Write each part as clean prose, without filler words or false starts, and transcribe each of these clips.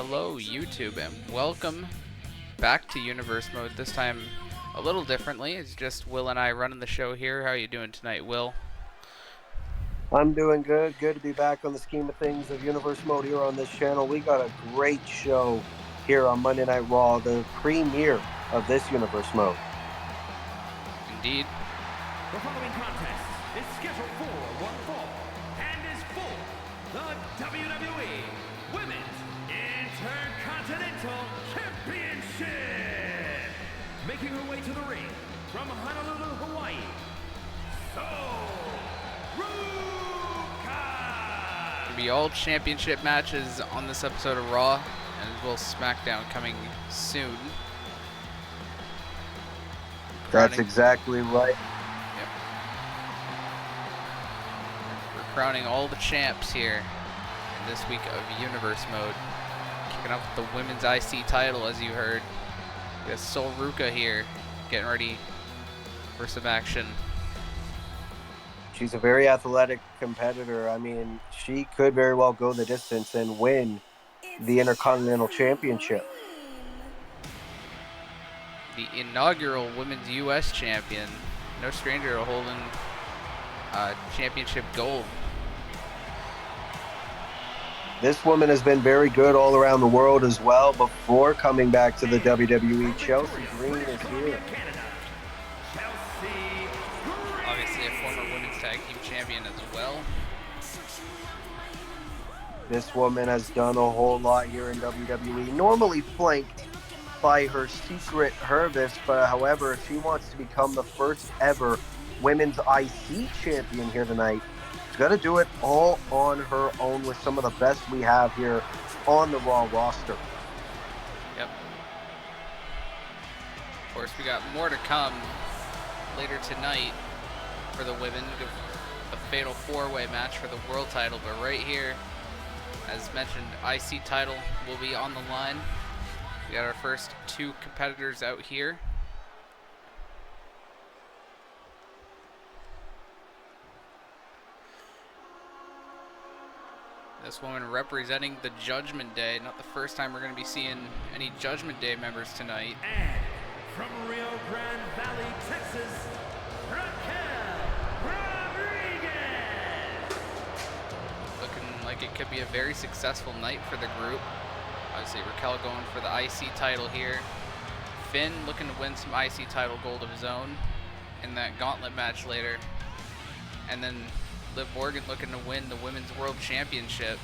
Hello YouTube and welcome back to Universe Mode. This time a little differently. It's just Will and I running the show here. How are you doing tonight, Will? I'm doing good. Good to be back on the scheme of things of Universe Mode here on this channel. We got a great show here on Monday Night Raw, the premiere of this Universe Mode. Indeed. The following contest is scheduled for one fall and is for the WWE Women's Intercontinental Championship. Making her way to the ring from Honolulu, Hawaii, It'll be all championship matches on this episode of Raw, and as well SmackDown coming soon. That's exactly right. Yep. We're crowning all the champs here in this week of Universe Mode. Kicking off with the Women's IC title, as you heard. We got Sol Ruca here, getting ready for some action. She's a very athletic competitor. I mean, she could very well go the distance and win the Intercontinental Championship. The inaugural Women's U.S. Champion. No stranger to holding championship gold. This woman has been very good all around the world as well before coming back to the WWE. Chelsea Green is here. Obviously a former Women's Tag Team Champion as well. This woman has done a whole lot here in WWE, normally flanked by her secret Hervis, but however, if she wants to become the first ever Women's IC Champion here tonight, she's got to do it all on her own with some of the best we have here on the Raw roster. Yep. Of course, we got more to come later tonight for the women. A fatal four-way match for the world title, but right here, as mentioned, IC title will be on the line. We got our first two competitors out here. This woman representing the Judgment Day. Not the first time we're going to be seeing any Judgment Day members tonight. And from Rio Grande Valley, Texas, Raquel Rodriguez. Looking like it could be a very successful night for the group. Obviously, Raquel going for the IC title here. Finn looking to win some IC title gold of his own in that gauntlet match later. And then Liv Morgan looking to win the Women's World Championship.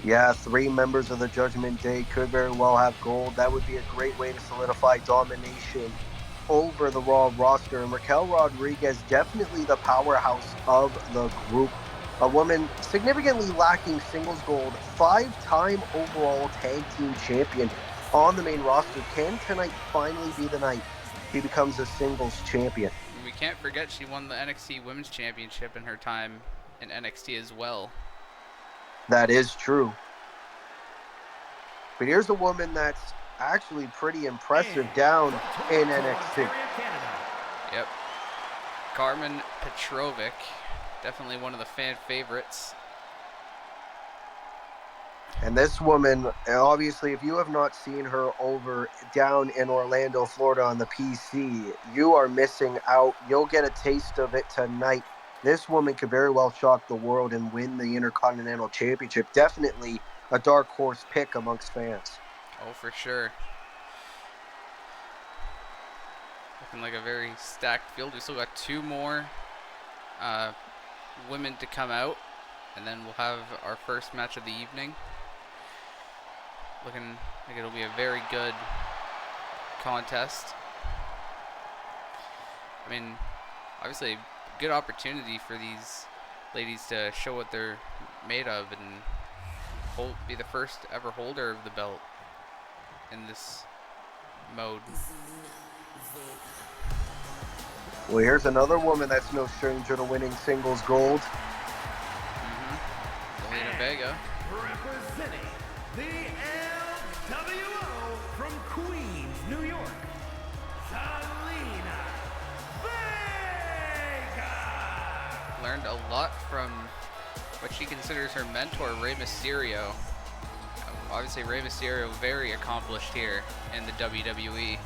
Yeah, 3 members of the Judgment Day could very well have gold. That would be a great way to solidify domination over the Raw roster. And Raquel Rodriguez, definitely the powerhouse of the group. A woman significantly lacking singles gold, 5-time overall tag team champion on the main roster. Can tonight finally be the night he becomes a singles champion? We can't forget she won the NXT Women's Championship in her time in NXT as well. That is true. But here's a woman that's actually pretty impressive down in NXT. Yep. Carmen Petrovic. Definitely one of the fan favorites. And this woman, obviously, if you have not seen her over down in Orlando, Florida on the PC, you are missing out. You'll get a taste of it tonight. This woman could very well shock the world and win the Intercontinental Championship. Definitely a dark horse pick amongst fans. Oh, for sure. Looking like a very stacked field. We still got 2 more women to come out, and then we'll have our first match of the evening. Looking like it'll be a very good contest. I mean, obviously a good opportunity for these ladies to show what they're made of and be the first ever holder of the belt in this mode. Well, here's another woman that's no stranger to winning singles gold. Zelina Vega. Representing the LWO from Queens, New York, Zelina Vega. Learned a lot from what she considers her mentor, Rey Mysterio. Obviously, Rey Mysterio very accomplished here in the WWE.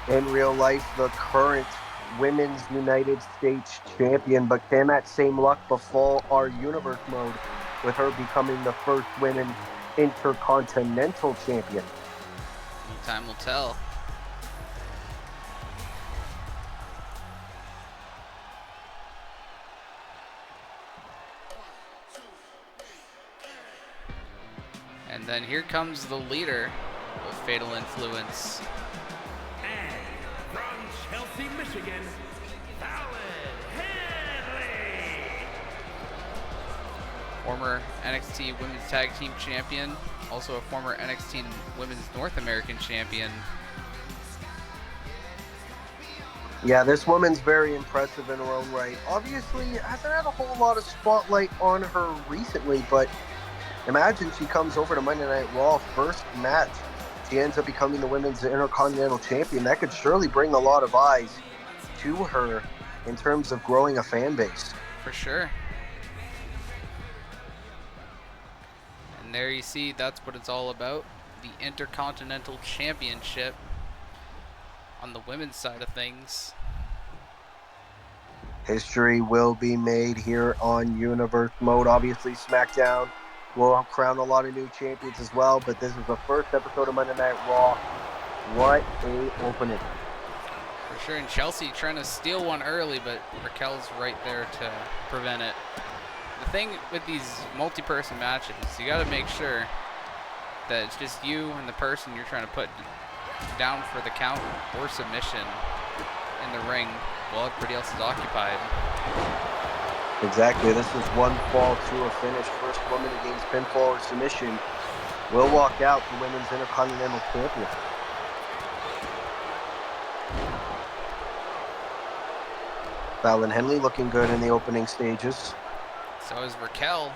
In real life, the current Women's United States champion, but can that same luck befall our Universe mode with her becoming the first Women's Intercontinental Champion? Time will tell. And then here comes the leader of Fatal Influence. And from Chelsea, Michigan, Fallon Henley. Former NXT Women's Tag Team Champion, also a former NXT Women's North American Champion. Yeah, this woman's very impressive in her own right. Obviously, hasn't had a whole lot of spotlight on her recently, but imagine she comes over to Monday Night Raw, first match. She ends up becoming the Women's Intercontinental Champion. That could surely bring a lot of eyes to her in terms of growing a fan base. For sure. And there you see, that's what it's all about. The Intercontinental Championship on the women's side of things. History will be made here on Universe Mode. Obviously, SmackDown will crown a lot of new champions as well, but this is the first episode of Monday Night Raw. What a opening. For sure, and Chelsea trying to steal one early, but Raquel's right there to prevent it. The thing with these multi-person matches, you got to make sure that it's just you and the person you're trying to put down for the count or submission in the ring while everybody else is occupied. Exactly. This is one fall to a finish. First woman against pinfall or submission will walk out the Women's Intercontinental Champion. Fallon Henley looking good in the opening stages. So is Raquel.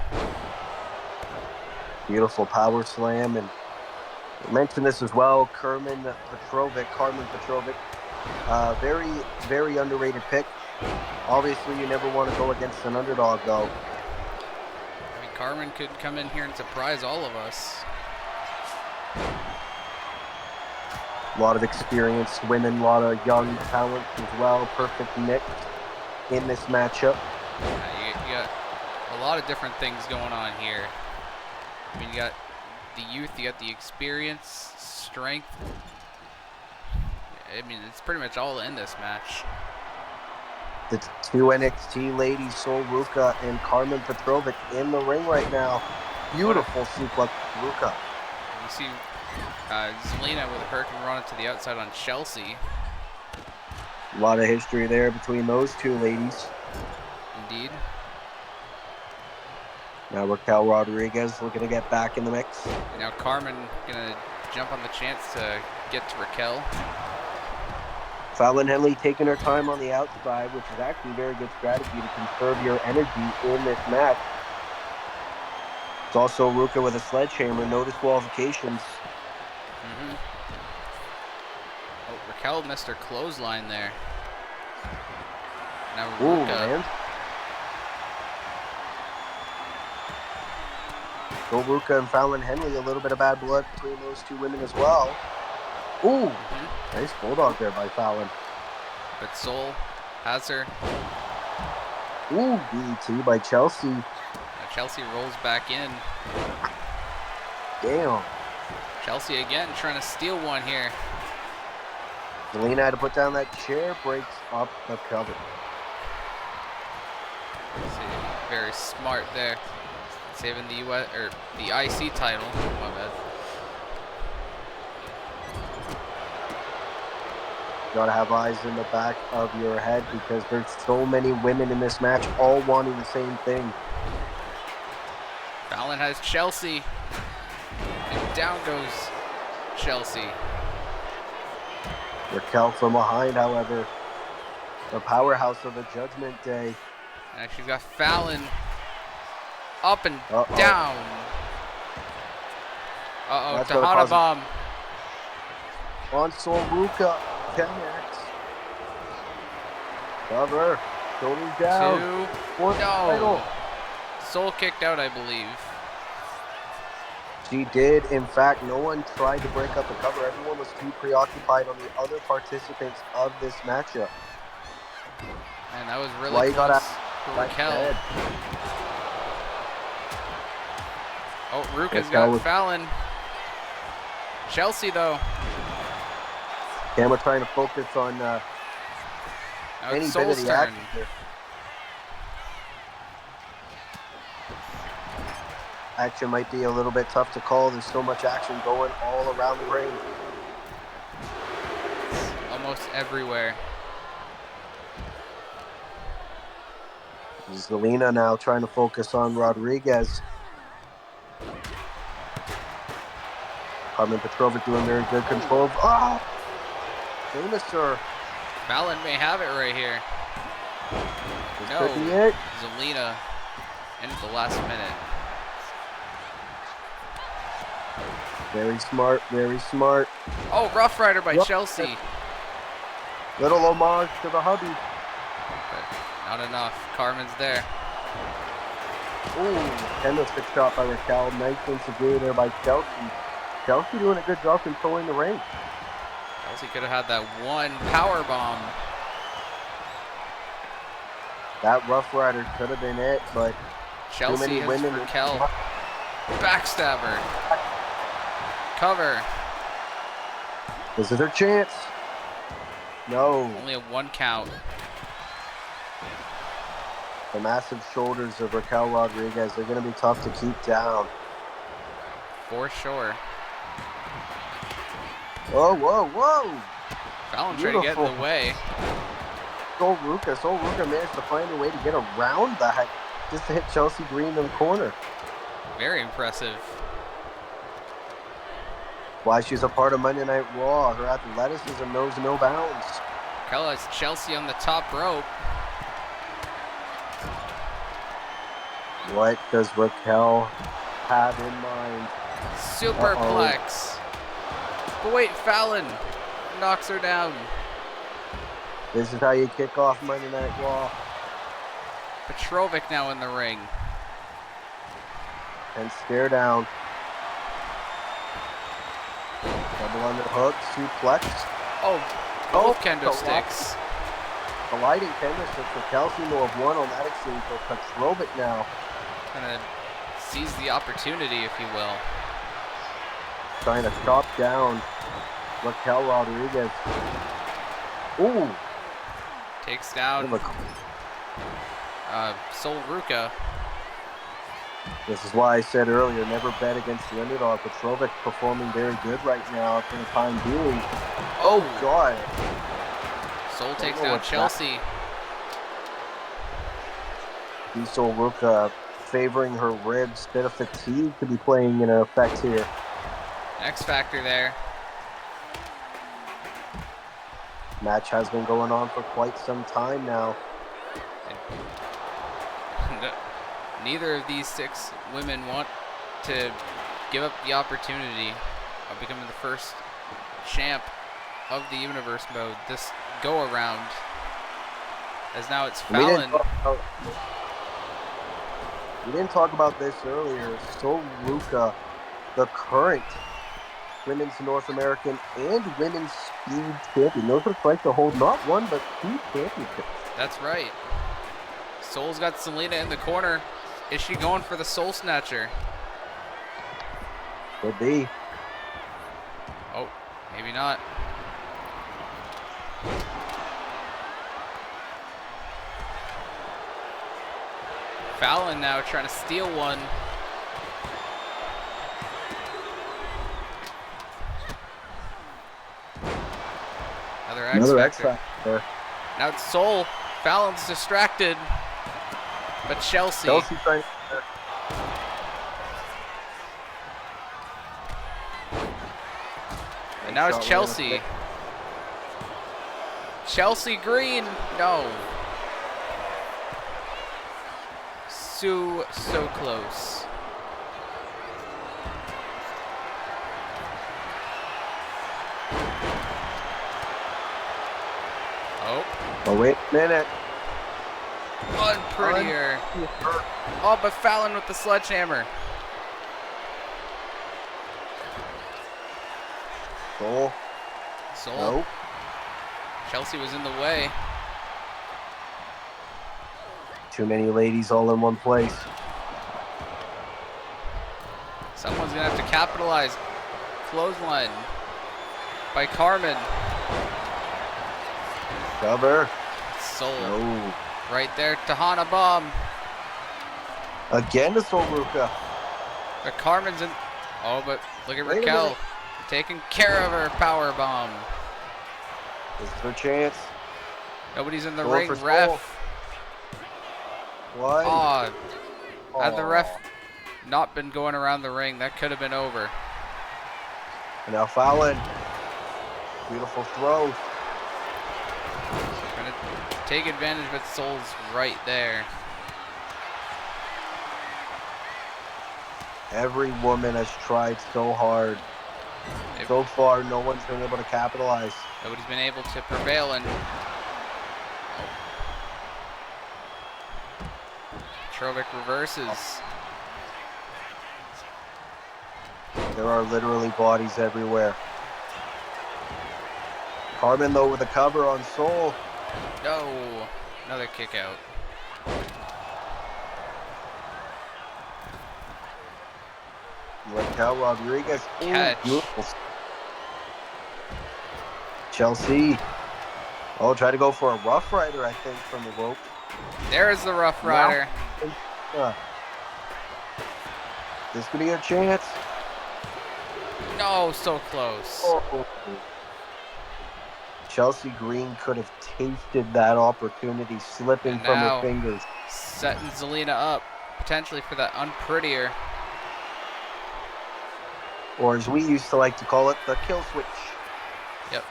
Beautiful power slam, and I mentioned this as well. Carmen Petrovic, very, very underrated pick. Obviously, you never want to go against an underdog, though. I mean, Carmen could come in here and surprise all of us. A lot of experienced women, a lot of young talent as well. Perfect mix in this matchup. You got a lot of different things going on here. I mean, you got the youth, you got the experience, strength. I mean, it's pretty much all in this match. The two NXT ladies, Sol Ruca and Carmen Petrovic, in the ring right now. Beautiful suplex, Ruca. You see Zelina with a hurricane run to the outside on Chelsea. A lot of history there between those two ladies. Indeed. Now Raquel Rodriguez looking to get back in the mix. And now Carmen gonna jump on the chance to get to Raquel. Fallon Henley taking her time on the outside, which is actually a very good strategy to conserve your energy in this match. It's also Ruca with a sledgehammer, no disqualifications. Oh, Raquel missed her clothesline there. Now Ooh, Ruca. man. So Ruca and Fallon Henley, a little bit of bad blood between those two women as well. Ooh, nice bulldog there by Fallon. But Sol has her. Ooh, DDT by Chelsea. Now Chelsea rolls back in. Damn. Chelsea again trying to steal one here. Zelina had to put down that chair, breaks up the cover. See, very smart there. Saving the US or the IC title. My bad. Gotta have eyes in the back of your head because there's so many women in this match all wanting the same thing. Fallon has Chelsea. And down goes Chelsea. Raquel from behind, however, the powerhouse of the Judgment Day. And she's got Fallon up and Uh-oh. down. That's Tejana gonna cause bomb. On Sol Ruca, 10x. Cover, shoulders down. Two. Fourth No. title. Sol kicked out, I believe. She did. In fact, no one tried to break up the cover. Everyone was too preoccupied on the other participants of this matchup. And that was really Why you close gotta for like Raquel. that? Oh, Ruka's Raquel got was- Fallon. Chelsea, though. Camera trying to focus on Now any it's bit of Soul's the turn. action here. Action might be a little bit tough to call. There's so much action going all around the ring. Almost everywhere. Zelina now trying to focus on Rodriguez. Carmen Petrovic doing very good control. Oh! Famous sir. Fallon may have it right here. This No. could be it. Zelina in at the last minute. Very smart, very smart. Oh, Rough Rider by Rough- Chelsea. Little homage to the hubby. But not enough. Carmen's there. Ooh, candlestick shot by Raquel. Nice insecurity there by Chelsea. Chelsea doing a good job controlling the ring. Chelsea could have had that one power bomb. That Rough Rider could have been it, but Chelsea many has women in- Raquel. Backstabber. Cover. this is her chance. No, Only a 1 count. the massive shoulders of Raquel Rodriguez, they're going to be tough to keep down. For sure. Whoa, whoa, whoa! Fallon tried to get in Beautiful. the way. Sol Ruka managed to find a way to get around that just to hit Chelsea Green in the corner. Very impressive. Why she's a part of Monday Night Raw. Her athleticism knows no bounds. Raquel has Chelsea on the top rope. What does Raquel have in mind? Superplex. But wait, Fallon knocks her down. This is how you kick off Monday Night Raw. Petrovic now in the ring. And stare down. Double underhook, suplex. Oh, both kendo sticks. Colliding candlesticks. Raquel seemed to have won on that exchange for Petrovic now. Gonna seize the opportunity, if you will. Trying to chop down Raquel Rodriguez. Ooh. Takes down Sol Ruka. This is why I said earlier, never bet against the underdog. Petrovic performing very good right now for the time being. Oh, God. Sol takes know down what's Chelsea. Sol Ruka favoring her ribs. Bit of fatigue could be playing in effect here. X Factor there. Match has been going on for quite some time now. Neither of these 6 women want to give up the opportunity of becoming the first champ of the universe mode this go around. As now it's Fallon. We didn't talk about this earlier. Sol Ruka, the current Women's North American and Women's Speed Champion. Those are fights to hold not one but 2 championships. That's right. Sol's got Selena in the corner. Is she going for the Soul Snatcher? Could be. Oh, maybe not. Fallon now trying to steal one. Another X Factor. Now it's Sol. Fallon's distracted. But Chelsea. Trying. And now it's Chelsea. Chelsea Green. No. So close. Oh, wait a minute. Unprettier. Oh, but Fallon with the sledgehammer. Soul. Soul. Nope. Chelsea was in the way. Too many ladies all in one place. Someone's gonna have to capitalize. Clothesline by Carmen. Cover. Soul. No. Right there, Tahana Bomb. Again to Sol Ruka. But Carmen's in. Oh, but look at Wait a Raquel minute. taking care of her power bomb. This is her chance. Nobody's in the Goal ring. for Sol. Ref. What? Oh, had the ref Aw. not been going around the ring, that could have been over. And now Fallon. Beautiful throw. Trying to take advantage, but Soul's right there. Every woman has tried so hard. So far, no one's been able to capitalize. Nobody's been able to prevail, and Trovic reverses. There are literally bodies everywhere. Carmen, though, with a cover on Sol. No, another kick out. Raquel Rodriguez. Ooh, Catch. beautiful. Chelsea. Oh, try to go for a Rough Rider, I think, from the rope. There's the Rough Rider. This could be your chance. No, so close. Oh. Chelsea Green could have tasted that opportunity slipping And from her now- fingers. Setting Zelina up, potentially for that unprettier. Or as we used to like to call it, the kill switch. Yep.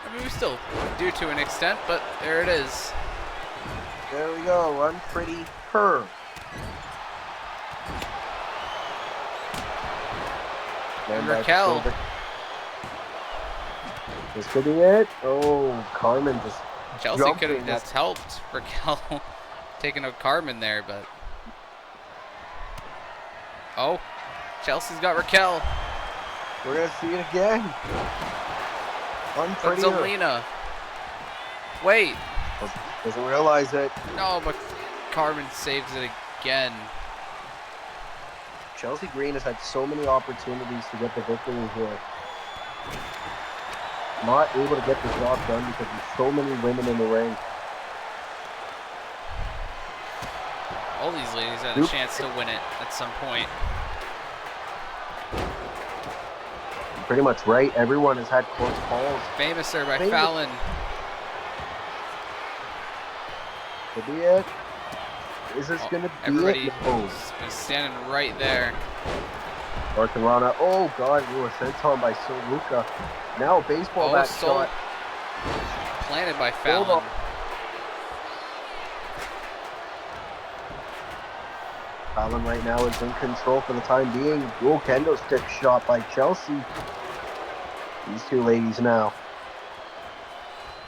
I mean, we still do to an extent, but there it is. There we go, unpretty her. And Raquel. This could be it. Oh, Carmen just Chelsea could have jumping just helped Raquel taking out Carmen there, but. Oh, Chelsea's got Raquel. We're going to see it again. But Unpretty. Zelina. Wait. Doesn't realize it. No, but Carmen saves it again. Chelsea Green has had so many opportunities to get the victory here. Not able to get the job done because there's so many women in the ring. All these ladies had a chance to win it at some point. Pretty much right. Everyone has had close calls. Famouser by Famous. Fallon. Could be it. Is this going to be Everybody it? Oh, is standing right there. Rana. Oh, God. We were senton by Sol Ruka. Now baseball bat Sol shot. planted by Hold Fallon. on. Fallon right now is in control for the time being. Dual kendo stick shot by Chelsea. These two ladies now.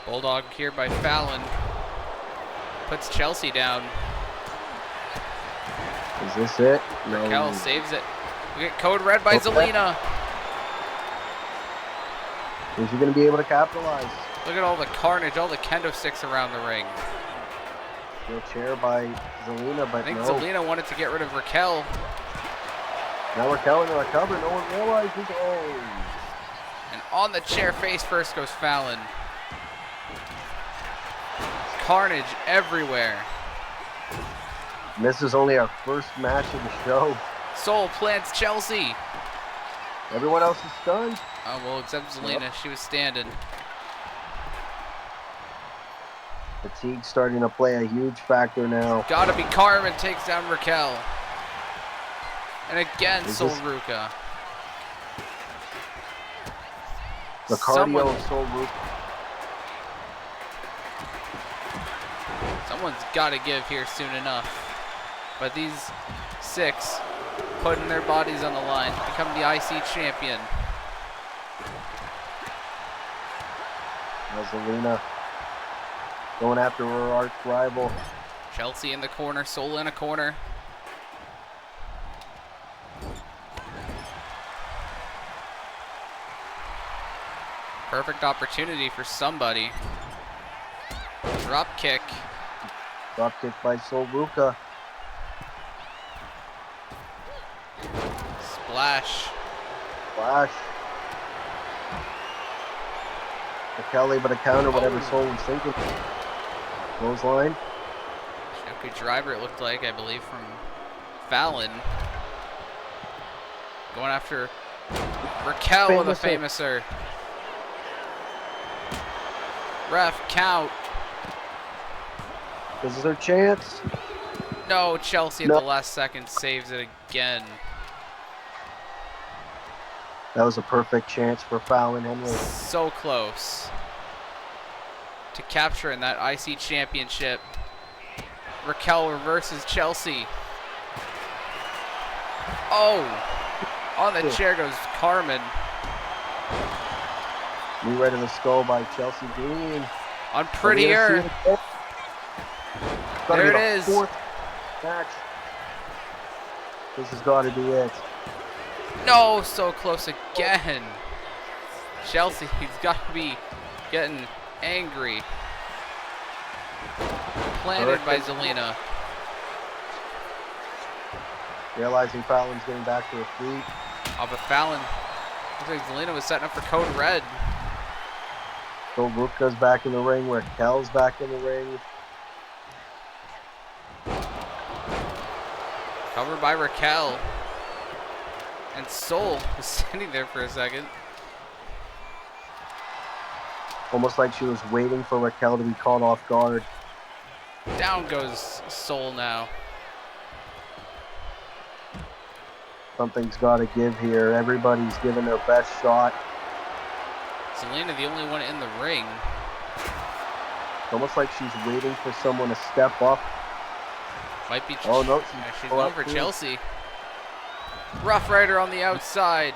Bulldog here by Fallon. Puts Chelsea down. Is this it? No. Raquel saves it. We get code red by Okay. Zelina. Is he going to be able to capitalize? Look at all the carnage, all the kendo sticks around the ring. Steel chair by Zelina, I but think no. Zelina wanted to get rid of Raquel. Now Raquel in the cover. No one realizes. Oh. And on the chair face first goes Fallon. Carnage everywhere. This is only our first match of the show. Sol plants Chelsea. Everyone else is stunned. Oh, well, except Zelina. She was standing. Fatigue starting to play a huge factor now. Gotta be Carmen takes down Raquel. And again, Is Sol this- Ruka. The cardio of Sol Ruka. Someone's got to give here soon enough. But these six putting their bodies on the line to become the IC champion. Zelina going after her arch rival. Chelsea in the corner, Sol in a corner. Perfect opportunity for somebody. Drop kick. Drop kick by Solruka. Splash. Flash. Raquel able to counter whatever Oh. Sol was thinking. Clothesline. Good driver, it looked like, I believe, from Fallon. Going after Raquel with a famouser. Ref, count. This is her chance. No, Chelsea at No. the last second saves it again. That was a perfect chance for Fallon Henley. So close to capturing that IC championship. Raquel reverses Chelsea. Oh, on the chair goes Carmen. Knee right in the skull by Chelsea Green. On prettier. There it is. Fourth match. This has got to be it. No, so close again. Chelsea, he's got to be getting angry. Planted by Zelina. Realizing Fallon's getting back to her feet. Oh, but Fallon, looks like Zelina was setting up for Code Red. So Ruka's back in the ring. Raquel's back in the ring. Covered by Raquel. And Sol was standing there for a second. Almost like she was waiting for Raquel to be caught off guard. Down goes Sol now. Something's got to give here. Everybody's giving their best shot. Zelina, the only one in the ring. It's almost like she's waiting for someone to step up. Might be. Oh no, She's going for Chelsea. Rough Rider on the outside.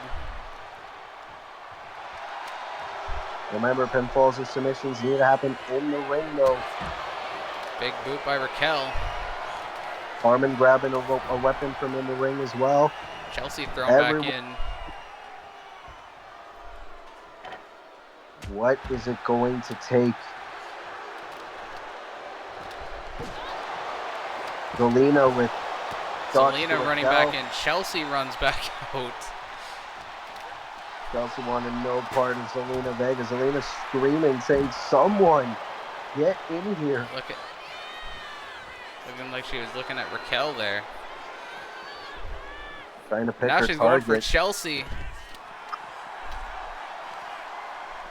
Remember, pinfalls or submissions need to happen in the ring, though. Big boot by Raquel. Carmen grabbing a weapon from in the ring as well. Chelsea thrown back in. What is it going to take? Zelina with Zelina running back in. Chelsea runs back out. Chelsea wanted no part of Zelina Vega. Zelina screaming, saying, "Someone, get in here!" Looking like she was looking at Raquel there. Trying to pick Now her she's going target. for Chelsea.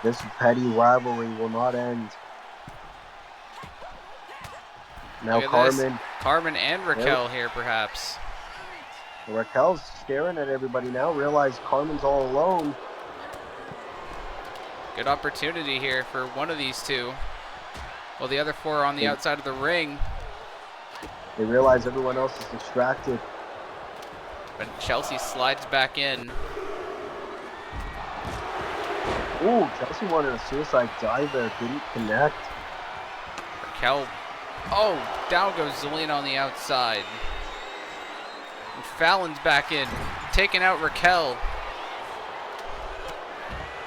This petty rivalry will not end. Now Carmen. Carmen and Raquel here, perhaps. Raquel's staring at everybody now. Realize Carmen's all alone. Good opportunity here for one of these two. Well, the other four are on the outside of the ring. They realize everyone else is distracted. But Chelsea slides back in. Ooh, Chelsea wanted a suicide dive there. Didn't connect. Raquel. Oh, down goes Zelina on the outside. And Fallon's back in, taking out Raquel.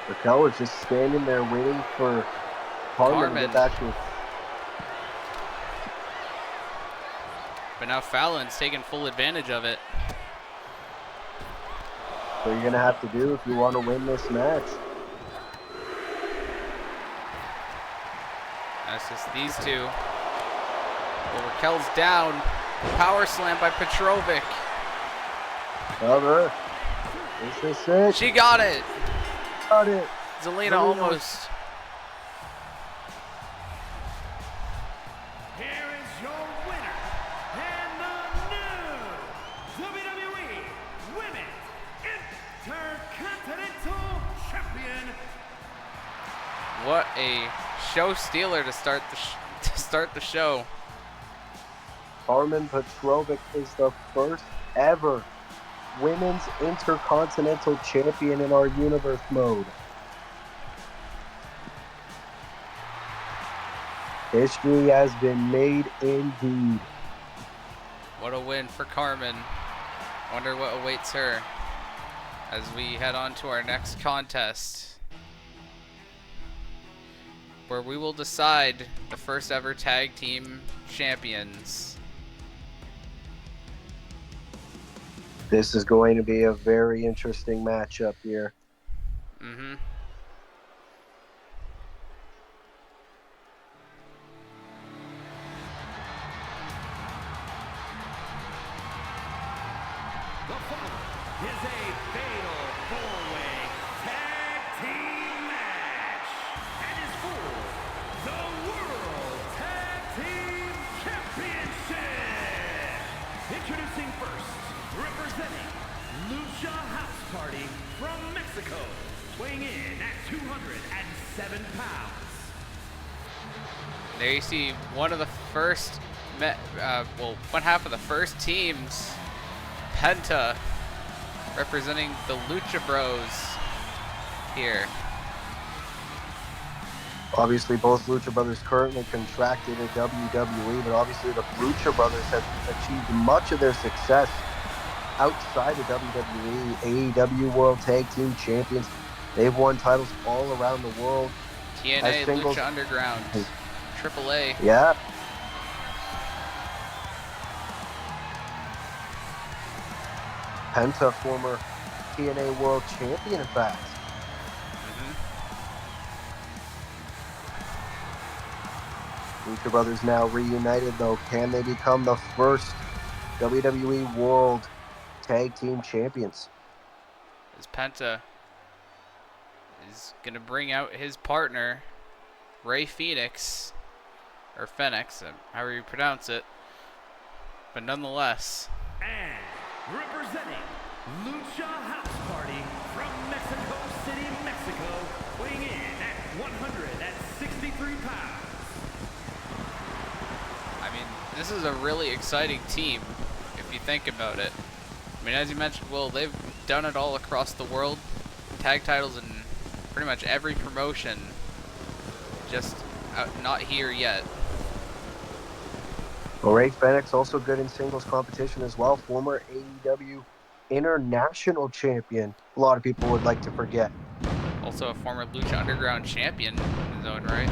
Raquel was just standing there waiting for Carmen to get back to her. But now Fallon's taking full advantage of it. So you're going to have to do if you want to win this match. That's just these two. Well, Raquel's down. Power slam by Petrovic. Cover. Is this it? She got it. Got it. Zelina almost. Here is your winner and the new WWE Women's Intercontinental Champion. What a show stealer to start the show. Carmen Petrovic is the first ever Women's Intercontinental Champion in our Universe mode. History has been made indeed. What a win for Carmen. Wonder what awaits her as we head on to our next contest. where we will decide the first ever tag team champions. This is going to be a very interesting matchup here. Mm-hmm. The following is a fatal four-way tag team match and is for the World Tag Team Championship. Introducing first, representing Lucha House Party from Mexico, weighing in at 207 pounds. There you see one of the first, one half of the first teams, Penta, representing the Lucha Bros here. Obviously, both Lucha Brothers currently contracted at WWE, but obviously the Lucha Brothers have achieved much of their success outside of WWE, AEW World Tag Team Champions. They've won titles all around the world. TNA, Lucha Underground, AAA. Yeah. Penta, former TNA World Champion, in fact. Lucha Brothers now reunited, though. Can they become the first WWE World Tag Team Champions? As Penta is going to bring out his partner, Ray Phoenix, or Phoenix, however you pronounce it. But nonetheless. And representing Lucha House Party from Mexico City, Mexico, weighing in at 163 pounds. I mean, this is a really exciting team, if you think about it. I mean, as you mentioned, Will, they've done it all across the world. Tag titles in pretty much every promotion. Just not here yet. Well, Ray Phoenix also good in singles competition as well. Former AEW International Champion. A lot of people would like to forget. Also a former Lucha Underground champion in his own right.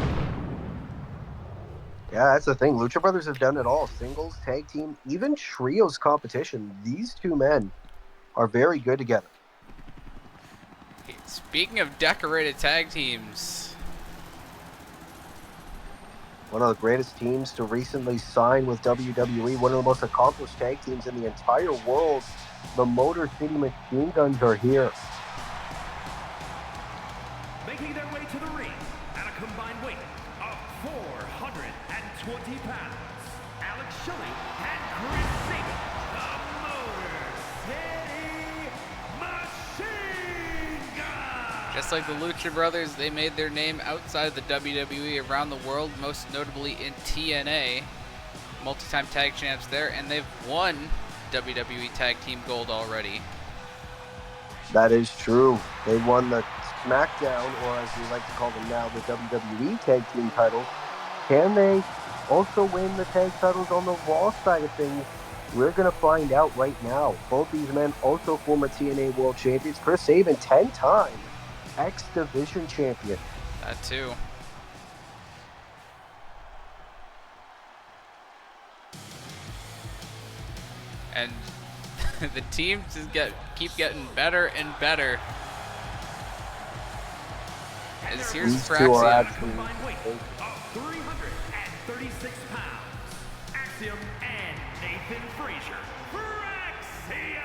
Yeah, that's the thing. Lucha Brothers have done it all. Singles, tag team, even trios competition. These two men are very good together. Speaking of decorated tag teams, one of the greatest teams to recently sign with WWE, one of the most accomplished tag teams in the entire world, the Motor City Machine Guns are here. Making their way to the ring at a combined weight of 420 pounds, Alex Shelley and Chris Sabin, the Motor City Machine Guns. Just like the Lucha Brothers, they made their name outside the WWE around the world, most notably in TNA. Multi-time tag champs there, and they've won WWE Tag Team Gold already. That is true. They won the SmackDown, or as we like to call them now, the WWE Tag Team titles. Can they also win the tag titles on the Raw side of things? We're going to find out right now. Both these men also former TNA World Champions. Chris Sabin, 10-time X Division champion. That too. And the teams just keep getting better and better. As here's These two are Fraxium. Combined weight of 336 pounds, Axiom and Nathan Frazier. Fraxium!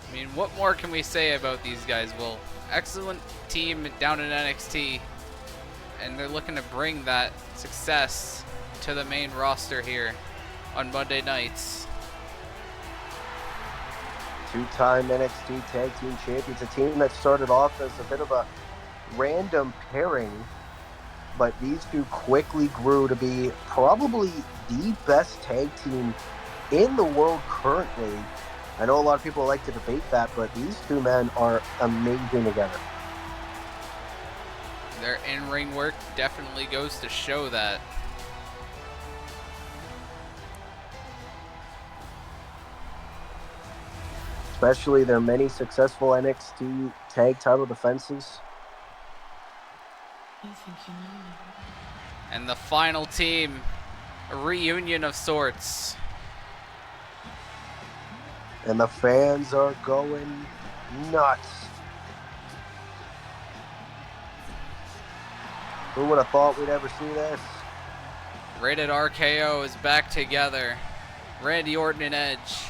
I mean, what more can we say about these guys? Well, excellent team down in NXT, and they're looking to bring that success to the main roster here on Monday nights. Two-time NXT Tag Team Champions, a team that started off as a bit of a random pairing, but these two quickly grew to be probably the best tag team in the world currently. I know a lot of people like to debate that, but these two men are amazing together. Their in-ring work definitely goes to show that. especially their many successful NXT tag title defenses. And the final team, a reunion of sorts. And the fans are going nuts. Who would have thought we'd ever see this? Rated RKO is back together. Randy Orton and Edge,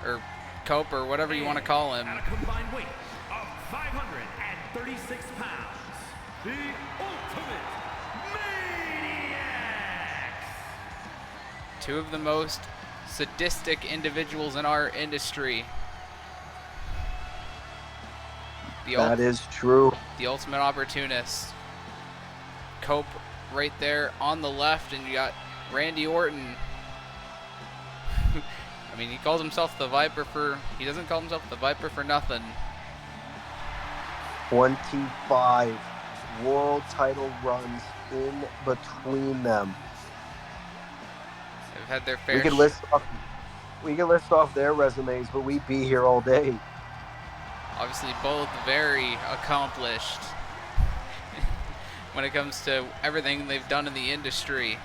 or Cope, or whatever you want to call him. At a combined weight of 536 pounds, the Ultimate Maniacs! Two of the most sadistic individuals in our industry. That is true. The ultimate opportunist. Cope right there on the left, and you got Randy Orton. I mean, he calls himself the Viper he doesn't call himself the Viper for nothing. 25 world title runs in between them. They've had their fair We could list off their resumes, but we'd be here all day. Obviously both very accomplished when it comes to everything they've done in the industry.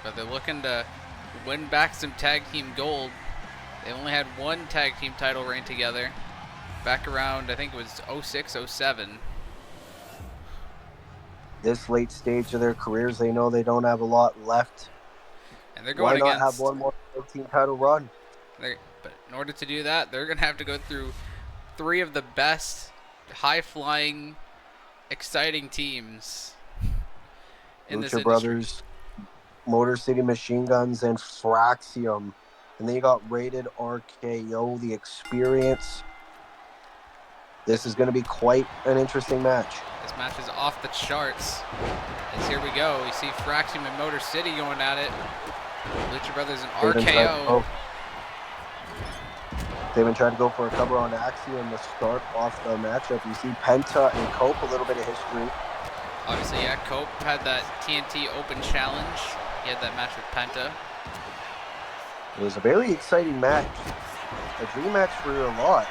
But they're looking to win back some tag team gold. They only had one tag team title reign together back around, I think it was 06, 07. This late stage of their careers, they know they don't have a lot left. And they're going Why not have one more tag team title run? But in order to do that, they're going to have to go through three of the best high-flying, exciting teams in this industry. Brothers, Motor City Machine Guns, and Fraxium. And then you got Rated RKO, The Experience. This is going to be quite an interesting match. This match is off the charts. As here we go. We see Fraxium and Motor City going at it. Lucha Brothers and RKO. They've been trying to go for a cover on Axiom to start off the matchup. You see Penta and Cope, a little bit of history. Obviously, yeah, Cope had that TNT Open Challenge. He had that match with Penta. It was a very exciting match. A dream match for a lot.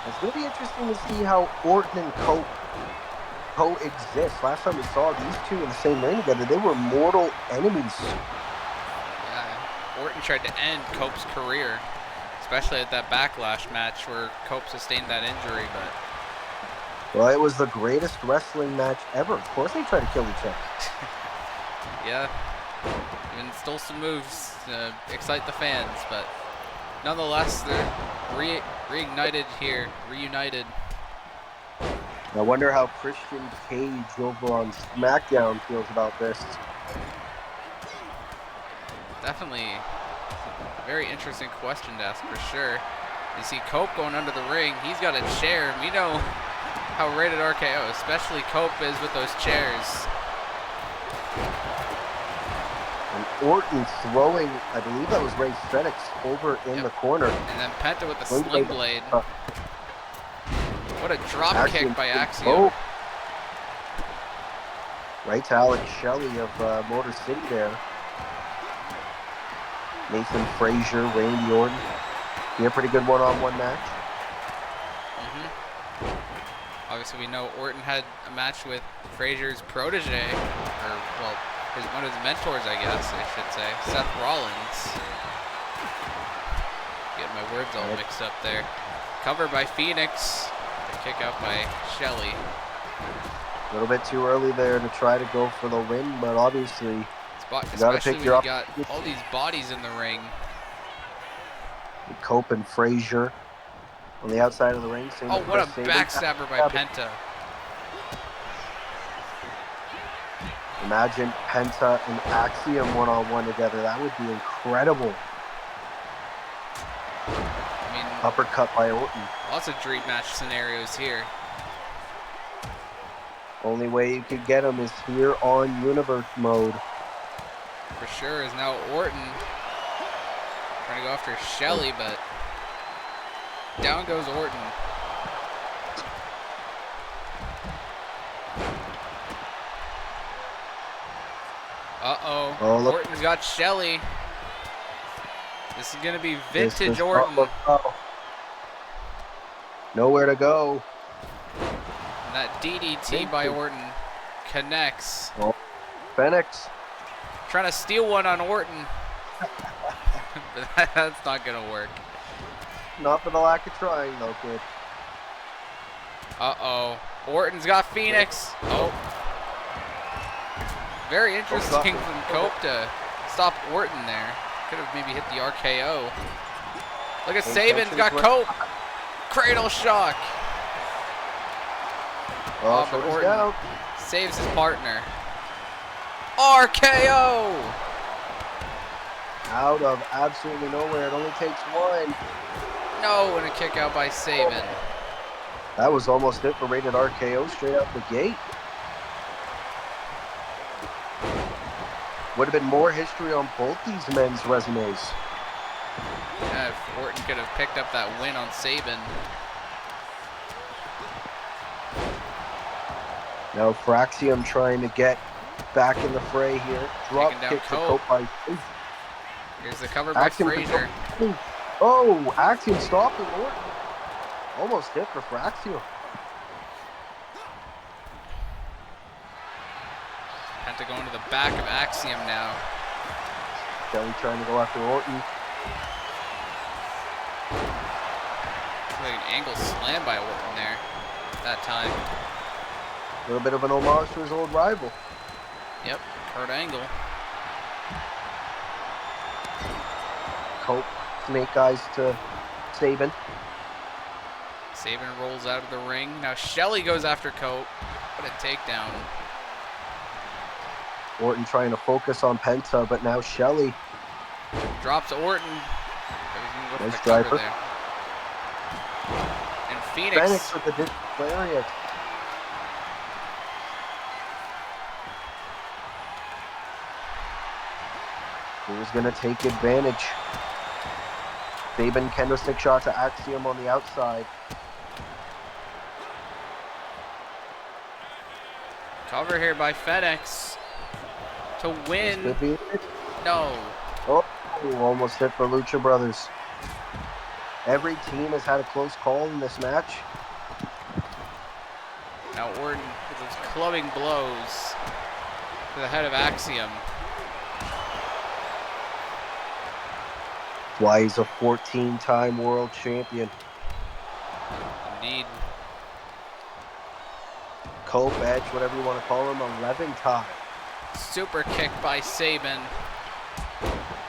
It's going to be interesting to see how Orton and Cope coexist. Last time we saw these two in the same ring together, they were mortal enemies. Yeah, Orton tried to end Cope's career, especially at that Backlash match where Cope sustained that injury. Well, it was the greatest wrestling match ever. Of course they tried to kill each other. Yeah, even stole some moves to excite the fans, but nonetheless, they're reunited here. I wonder how Christian Cage over on SmackDown feels about this. Definitely a very interesting question to ask for sure. You see Cope going under the ring. He's got a chair. We know how Rated RKO, especially Cope, is with those chairs. And Orton throwing, I believe that was Ray Fenix, over in the corner. And then Penta with the sling blade. What a drop kick by Axiom. Oh. Right to Alex Shelley of Motor City there. Nathan Frazier, Randy Orton. Be a pretty good one-on-one match. Obviously, we know Orton had a match with Frazier's protege, or, well, one of his mentors, I guess, I should say, Seth Rollins. Getting my words all mixed up there. Cover by Phoenix. A kick out by Shelley. A little bit too early there to try to go for the win, but obviously, you got to pick your got all these bodies in the ring. Cope and Frazier on the outside of the ring. Oh, what a backstabber by Penta. Imagine Penta and Axiom one-on-one together. That would be incredible. I mean, uppercut by Orton. Lots of dream match scenarios here. Only way you could get him is here on Universe mode. For sure is now Orton trying to go after Shelley, but down goes Orton. Uh-oh. Oh, look. Orton's got Shelly. This is going to be This vintage does not Orton. look well. Nowhere to go. And that DDT by Orton connects. Oh, Phoenix. Trying to steal one on Orton. But that's not going to work. Not for the lack of trying, though, kid. Uh-oh. Orton's got Phoenix. Oh. Very interesting from Cope to stop Orton there. Could have maybe hit the RKO. Look at Saban's got Cope. Cradle shock. Oh, but shoulders Orton down. saves his partner. RKO. Out of absolutely nowhere. It only takes one. No, and a kick out by Saban. That was almost it for rated RKO straight out the gate. Would have been more history on both these men's resumes. Yeah, if Orton could have picked up that win on Saban. Now Fraxium trying to get back in the fray here. Drop Taking down kick to Cope. Cope by Here's the cover by Axiom Frazier. Oh, Axiom stopping Orton. Almost hit for Fraxium. Penta going to the back of Axiom now. Kelly trying to go after Orton. Like an angle slam by Orton there that time. A little bit of an homage to his old rival. Yep, Kurt Angle. Cope, snake eyes to Saban. Saban rolls out of the ring. Now Shelly goes after Cope. What a takedown. Orton trying to focus on Penta, but now Shelly. Drops Orton. Nice the cover driver. there. And Phoenix. Phoenix with the disc lariat. Who's going to take advantage? Saban kendo stick shot to Axiom on the outside. Cover here by FedEx to win. This could be it. No. Oh, almost hit for Lucha Brothers. Every team has had a close call in this match. Now Orton with those clubbing blows to the head of Axiom. Why he's a 14-time world champion. Indeed. Cope, Edge, whatever you want to call him, 11 time. Super kick by Saban.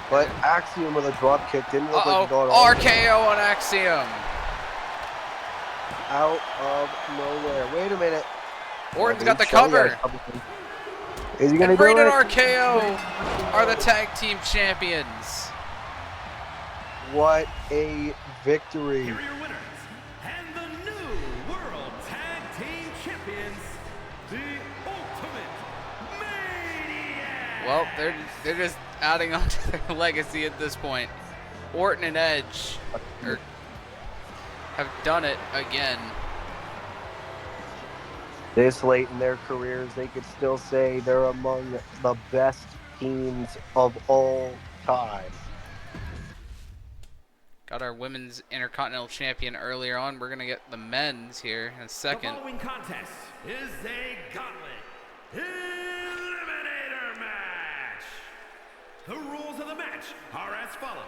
But Axiom with a drop kick didn't look like Uh-oh. he got all RKO on Axiom. out of nowhere. Wait a minute. Orton's got the Shelly cover. has something. Is he going to And do Rated it? RKO are the tag team champions. What a victory. Here are your winners, and the new World Tag Team Champions, the Ultimate Maniacs. Well, they're just adding on to their legacy at this point. Orton and Edge have done it again. This late in their careers, they could still say they're among the best teams of all time. Got our women's Intercontinental Champion earlier on. We're going to get the men's here in a second. The following contest is a gauntlet eliminator match. The rules of the match are as follows.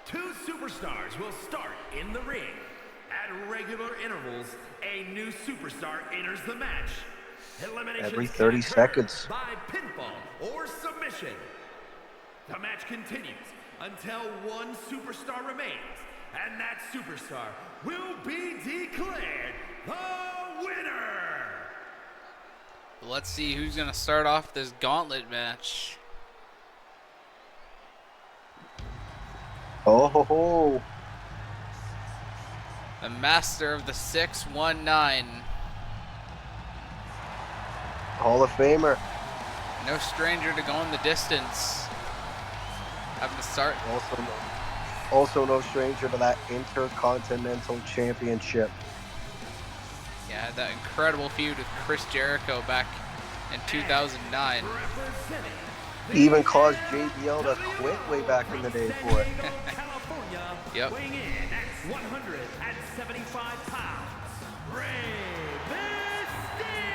Two superstars will start in the ring. At regular intervals, a new superstar enters the match. Eliminations Every can 30 occur seconds. by pinfall or submission. The match continues until one superstar remains, and that superstar will be declared the winner. Let's see who's going to start off this gauntlet match. Oh ho ho. The master of the 619. Hall of Famer. No stranger to going the distance. Having to start. Also no stranger to that Intercontinental Championship. Yeah, that incredible feud with Chris Jericho back in 2009. Representing He even caused JBL to quit way back in the day for it. California, Yep. weighing in at 175 pounds, Rey Mysterio.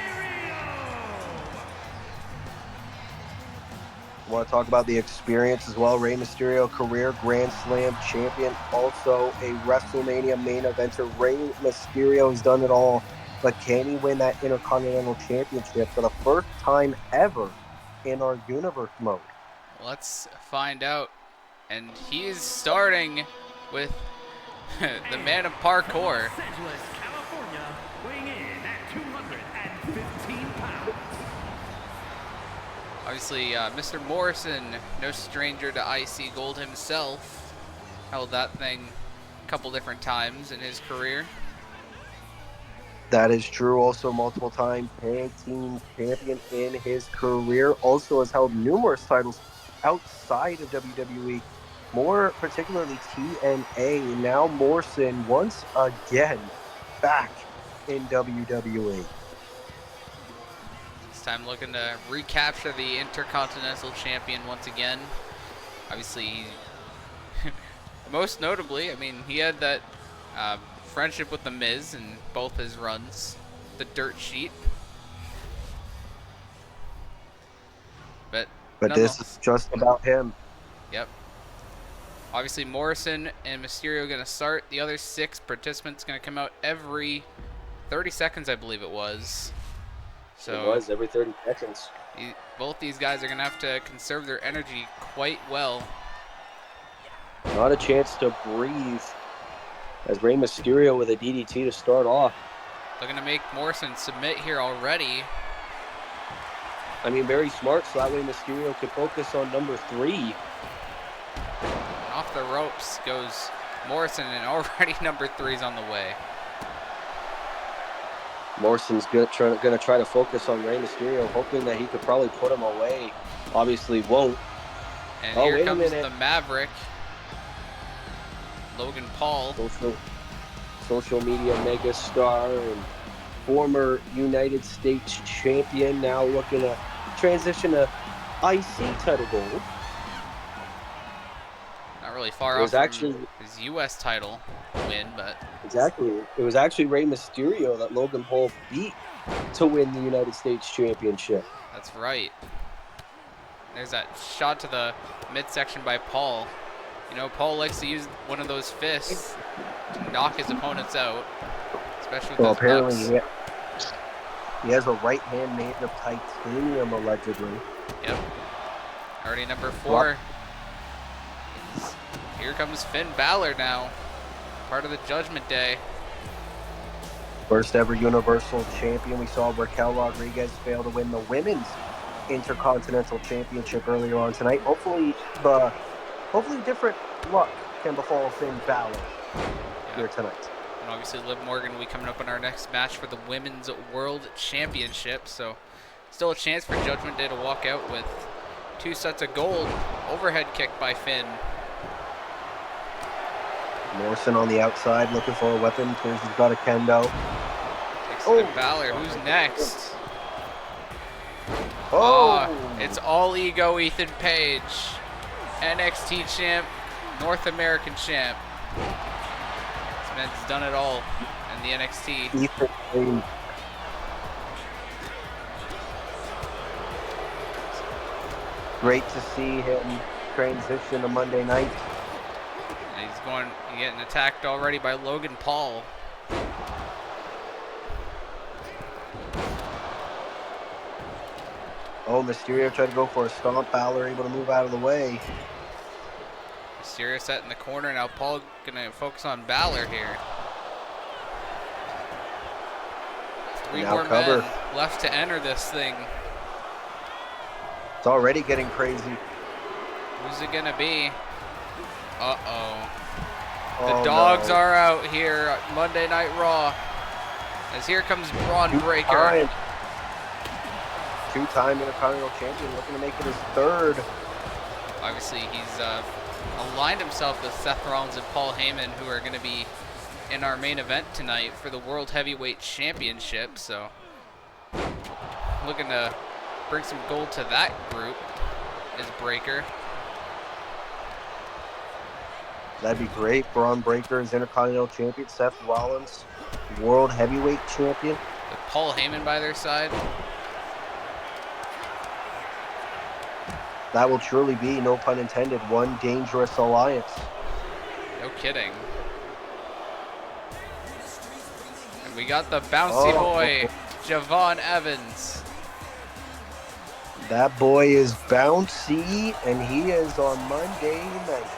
Want to talk about the experience as well. Rey Mysterio, career Grand Slam champion, also a WrestleMania main eventer. Rey Mysterio has done it all, but can he win that Intercontinental Championship for the first time ever in our universe mode? Let's find out. And he is starting with the man of parkour. Los Angeles, California, weighing in at 215 pounds. Obviously, Mr. Morrison, no stranger to IC Gold himself, held that thing a couple different times in his career. That is true. Also, multiple time tag team champion in his career. Also has held numerous titles outside of WWE, more particularly TNA. Now Morrison once again back in WWE. This time looking to recapture the Intercontinental Champion once again. Obviously, most notably, I mean, he had that friendship with The Miz in both his runs, the dirt sheet. But This is just about him. Yep. Obviously, Morrison and Mysterio going to start. The other 6 participants going to come out every 30 seconds, I believe it was. So It was every 30 seconds. Both these guys are going to have to conserve their energy quite well. Not a chance to breathe as Rey Mysterio with a DDT to start off. Looking to make Morrison submit here already. I mean, very smart, so that way Mysterio could focus on number 3. Off the ropes goes Morrison, and already number 3's on the way. Morrison's going to try to focus on Rey Mysterio, hoping that he could probably put him away. Obviously won't. And here comes the Maverick, Logan Paul. Social media megastar and former United States champion, now looking to transition to IC title gold. Not really far off from his U.S. title win, but... Exactly. It was actually Rey Mysterio that Logan Paul beat to win the United States Championship. That's right. There's that shot to the midsection by Paul. You know, Paul likes to use one of those fists to knock his opponents out, especially with those apparently he has a right hand made of titanium, allegedly. Yep. Already number 4. Here comes Finn Balor now, part of the Judgment Day. First ever Universal Champion. We saw Raquel Rodriguez fail to win the Women's Intercontinental Championship earlier on tonight. Hopefully different luck can befall Finn Balor here tonight. And obviously Liv Morgan will be coming up in our next match for the Women's World Championship. So still a chance for Judgment Day to walk out with 2 sets of gold. Overhead kick by Finn. Morrison on the outside looking for a weapon. He's got a kendo. Takes Finn Balor. Who's next? Oh, it's all ego Ethan Page. NXT champ, North American champ. This man's done it all in the NXT. Ethan Page. Great to see him transition to Monday night. And he's getting attacked already by Logan Paul. Oh, Mysterio tried to go for a stomp. Balor able to move out of the way. Mysterio set in the corner. Now Paul gonna focus on Balor here. 3 more men left to enter this thing. It's already getting crazy. Who's it gonna be? Uh-oh. The dogs are out here at Monday Night Raw. As here comes Braun Breaker. Two-time Intercontinental Champion, looking to make it his 3rd. Obviously, he's aligned himself with Seth Rollins and Paul Heyman, who are going to be in our main event tonight for the World Heavyweight Championship. So, looking to bring some gold to that group. is Breaker. That'd be great. Braun Breaker is Intercontinental Champion. Seth Rollins, World Heavyweight Champion. With Paul Heyman by their side. That will truly be, no pun intended, one dangerous alliance. No kidding. And we got the bouncy boy, Javon Evans. That boy is bouncy, and he is on Monday night.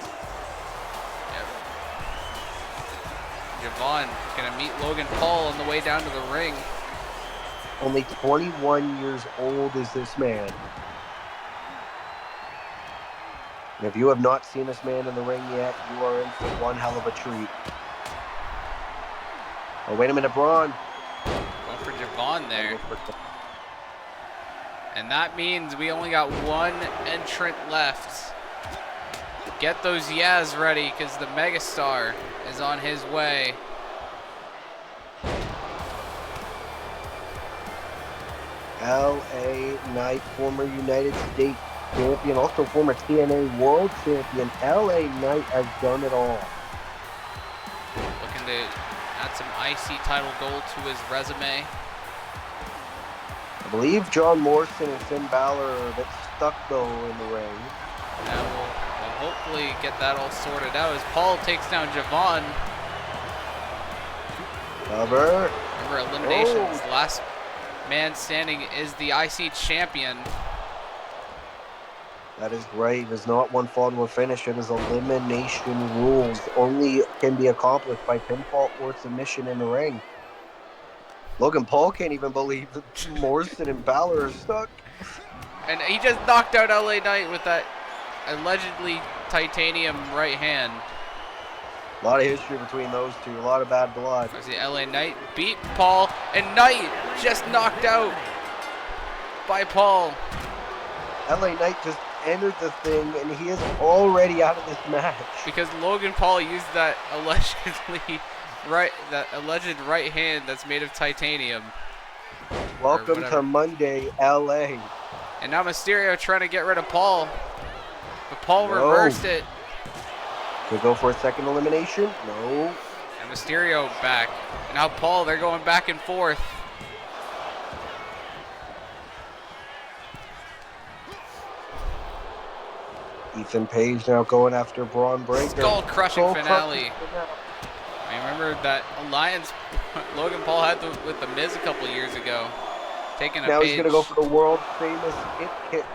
Yep. Javon gonna meet Logan Paul on the way down to the ring. Only 21 years old is this man. And if you have not seen this man in the ring yet, you are in for one hell of a treat. Oh, wait a minute, Braun. Going for Javon there. And that means we only got one entrant left. Get those Yaz ready, because the megastar is on his way. LA Knight, former United States champion, also former TNA World Champion. LA Knight has done it all. Looking to add some IC title gold to his resume. I believe John Morrison and Finn Balor are a bit stuck, though, in the ring. And we'll hopefully get that all sorted out as Paul takes down Javon. Cover. Remember, eliminations. Last man standing is the IC champion. That is right. It is not one fall to a finish. It is elimination rules. Only can be accomplished by pinfall or submission in the ring. Logan Paul can't even believe that Morrison and Balor are stuck. And he just knocked out LA Knight with that allegedly titanium right hand. A lot of history between those two. A lot of bad blood. I see LA Knight beat Paul, and Knight just knocked out by Paul. LA Knight just entered the thing, and he is already out of this match. Because Logan Paul used that alleged right hand that's made of titanium. Welcome to Monday, LA. And now Mysterio trying to get rid of Paul. But Paul reversed it. Could go for a second elimination. No. And Mysterio back. And now Paul, they're going back and forth. Ethan Page now going after Braun Breaker. Skull-crushing finale. I remember that alliance Logan Paul had with The Miz a couple years ago. Taking a now Page. He's going to go for the world famous hit kick.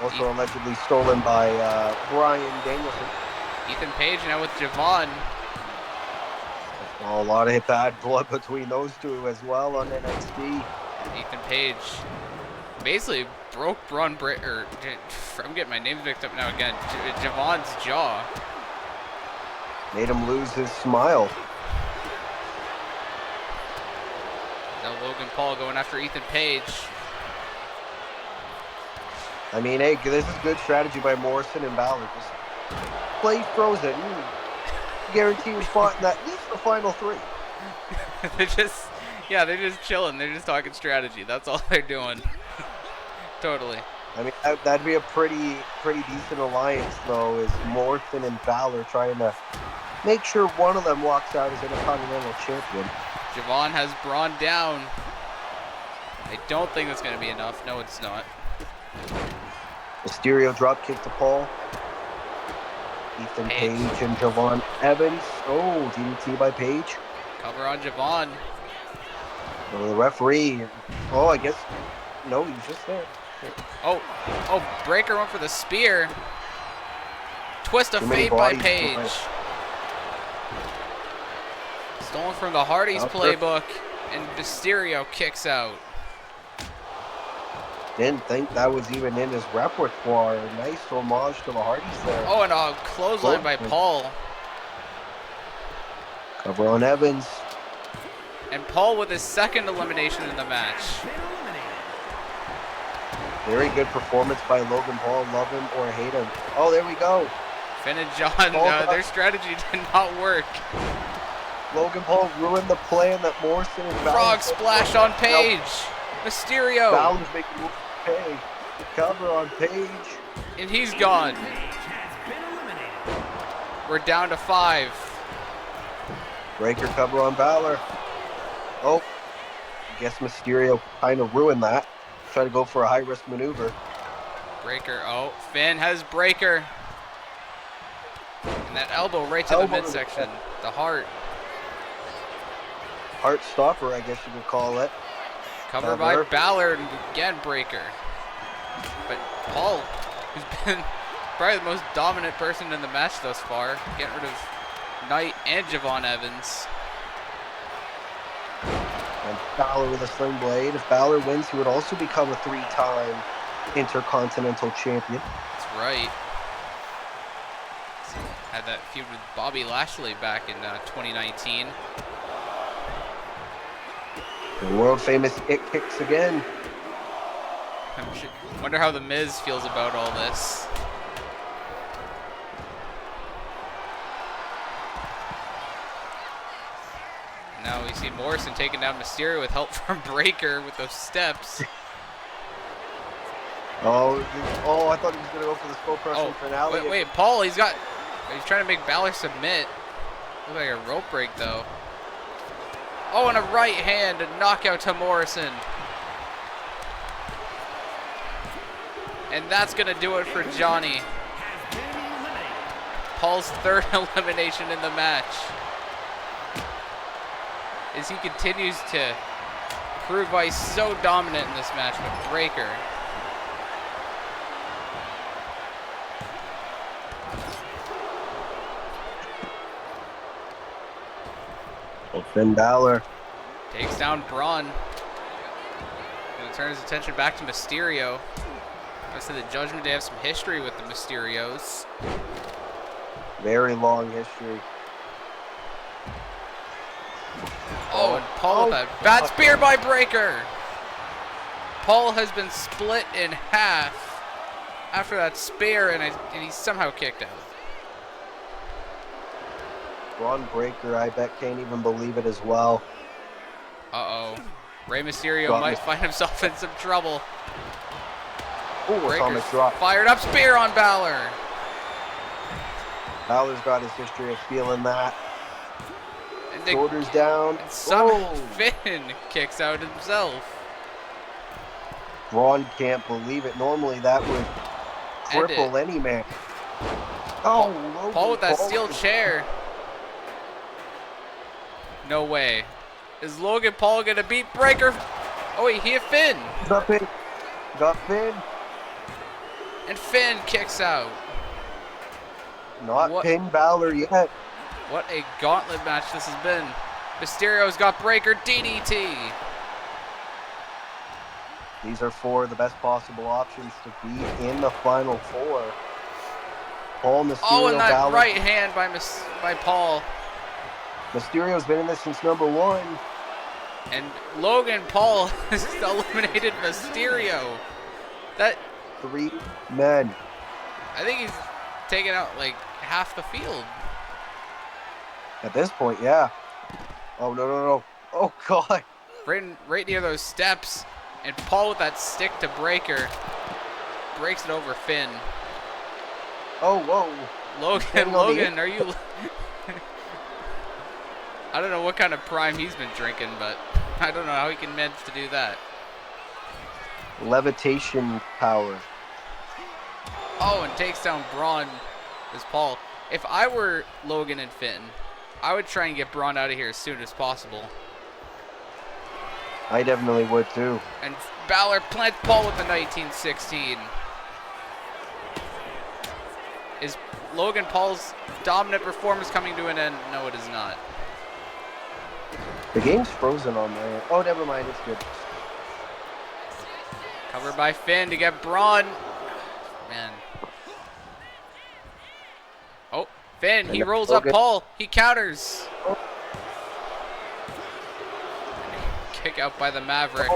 Also allegedly stolen by Bryan Danielson. Ethan Page now with Javon. Oh, a lot of bad blood between those two as well on NXT. Ethan Page basically broke Braun Breaker. I'm getting my names mixed up now again. Javon's jaw. Made him lose his smile. Now Logan Paul going after Ethan Page. I mean, hey, this is good strategy by Morrison and Balor. Just play frozen. Guarantee you spot in at least the final three. they're just chilling. They're just talking strategy. That's all they're doing. Totally. I mean, that'd be a pretty decent alliance, though, is Morrison and Balor trying to make sure one of them walks out as Intercontinental Champion. Javon has Braun down. I don't think that's going to be enough. No, it's not. Mysterio drop kick to Paul. Ethan Page and Javon Evans. Oh, DDT by Page. Cover on Javon. Oh, the referee. Oh, I guess. No, he's just there. Oh, Breaker went for the spear. Twist of fate by Page. Stolen from the Hardys playbook, and Mysterio kicks out. Didn't think that was even in his repertoire. Nice homage to the Hardys there. Oh, and a clothesline by Paul. Cover on Evans. And Paul with his second elimination in the match. Very good performance by Logan Paul. Love him or hate him. Oh, there we go. Finn and John, their strategy did not work. Logan Paul ruined the plan that Morrison and Frog splash on Page. Mysterio. Balor's making moves to pay. Cover on Page. And he's gone. Page has been eliminated. We're down to 5. Breaker cover on Balor. Oh, I guess Mysterio kind of ruined that. Try to go for a high-risk maneuver. Breaker. Oh, Finn has Breaker. And that elbow right to the midsection. The heart. Heart stopper, I guess you could call it. Cover by Balor and again Breaker. But Paul, who's been probably the most dominant person in the match thus far, getting rid of Knight and Javon Evans. And Balor with a sling blade. If Balor wins, he would also become a 3-time Intercontinental Champion. That's right. Had that feud with Bobby Lashley back in 2019. The world famous It Kicks again. Wonder how The Miz feels about all this. Now we see Morrison taking down Mysterio with help from Breaker with those steps. Oh, I thought he was going to go for the skull crushing finale. Wait, Paul, he's trying to make Balor submit. Looks like a rope break, though. Oh, and a right hand to knockout to Morrison. And that's going to do it for Johnny. Paul's 3rd elimination in the match. As he continues to prove why he's so dominant in this match with Breaker. Finn Balor takes down Braun. Gonna turn his attention back to Mysterio. I said the Judgment Day have some history with the Mysterios. Very long history. Oh, and Paul with that bad spear by Breaker. Paul has been split in half after that spear, and he's somehow kicked out. Braun Breaker, I bet, can't even believe it as well. Uh-oh. Rey Mysterio might find himself in some trouble. Oh, atomic drop. Fired up spear on Balor. Balor's got his history of feeling that. And Shoulders down. And somehow Finn kicks out himself. Braun can't believe it. Normally that would cripple any man. Oh, Paul with that steel chair. No way. Is Logan Paul gonna beat Breaker? Oh wait, he hit Finn. Got Finn. Got Finn. And Finn kicks out. Not pin Balor yet. What a gauntlet match this has been. Mysterio's got Breaker DDT. These are 4 of the best possible options to be in the final 4. Paul, Mysterio, oh, and that Balor. right hand by Paul. Mysterio's been in this since number 1. And Logan Paul has eliminated Mysterio. That 3 men. I think he's taken out like half the field. At this point, yeah. Oh, no. Oh, God. Right near those steps. And Paul with that stick to Breaker. Breaks it over Finn. Oh, whoa. Logan, are you... I don't know what kind of prime he's been drinking, but I don't know how he can manage to do that. Levitation power. Oh, and takes down Braun as Paul. If I were Logan and Finn, I would try and get Braun out of here as soon as possible. I definitely would too. And Balor plants Paul with the 1916. Is Logan Paul's dominant performance coming to an end? No, it is not. The game's frozen on my end. Oh, never mind. It's good. Covered by Finn to get Braun. Man. Oh, Finn, he rolls up Paul. He counters. Oh. Kick out by the Maverick.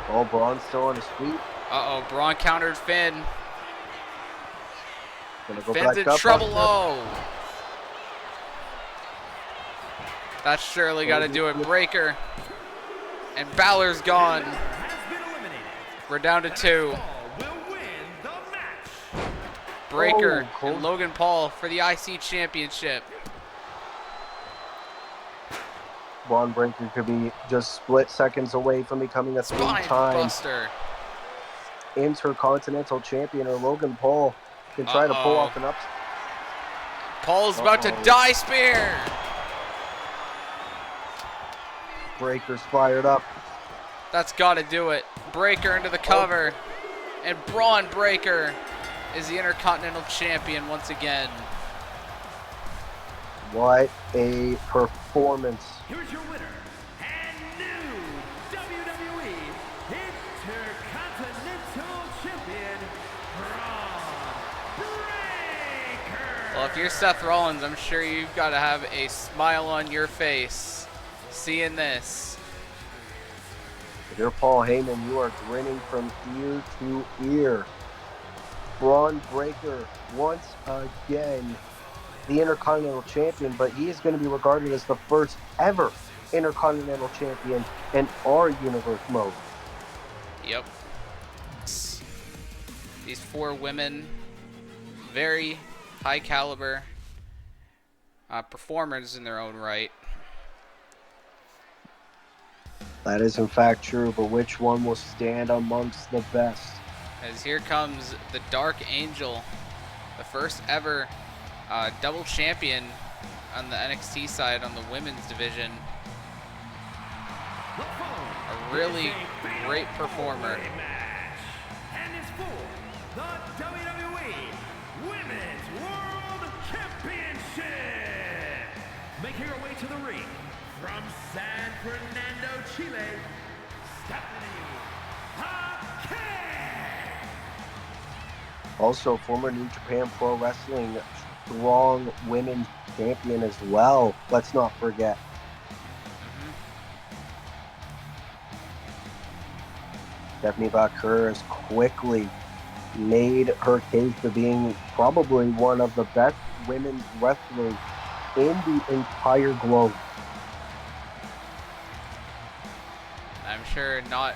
Oh, Braun's still on his feet. Uh-oh, Braun countered Finn. Finn's in trouble. Oh. That's surely got to do it. Breaker. And Balor's gone. Has been eliminated. We're down to 2. Paul will win the match. Breaker Oh, and Logan Paul for the IC Championship. Braun Breaker could be just split seconds away from becoming a Spine three-time Buster. Intercontinental Champion, or Logan Paul can try to pull off an upset. Paul's about to die spear. Breaker's fired up. That's got to do it. Breaker into the cover. And Braun Breaker is the Intercontinental Champion once again. What a performance. Here's your winner and new WWE Intercontinental Champion, Braun Breaker. Well, if you're Seth Rollins, I'm sure you've got to have a smile on your face seeing this. If you're Paul Heyman, you are grinning from ear to ear. Braun Breaker, once again, the Intercontinental Champion, but he is going to be regarded as the first ever Intercontinental Champion in our universe mode. Yep. These 4 women, very high caliber performers in their own right. That is in fact true, but which one will stand amongst the best? As here comes the Dark Angel, the first ever double champion on the NXT side on the women's division. A really great performer. And it's for the WWE Women's World Championship. Making her way to the ring from San Fernando, Chile, Stephanie Hackett. Also, former New Japan Pro Wrestling Strong Women's Champion as well. Let's not forget. Stephanie Baker has quickly made her case for being probably one of the best women's wrestlers in the entire globe. I'm sure not.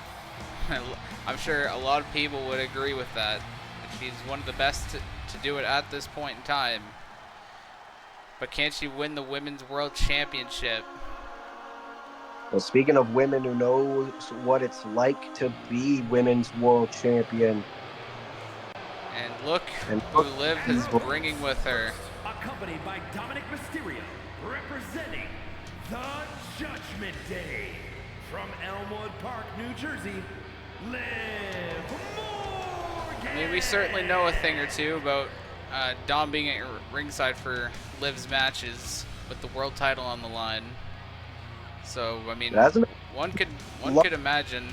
I'm sure a lot of people would agree with that. She's one of the best to do it at this point in time. But can she win the Women's World Championship? Well, speaking of women who knows what it's like to be Women's World Champion. And look who Liv is bringing with her. Accompanied by Dominic Mysterio, representing the Judgment Day. From Elmwood Park, New Jersey, Liv Morgan. I mean, we certainly know a thing or two about Dom being at ringside for Liv's matches with the world title on the line. So, I mean, one could imagine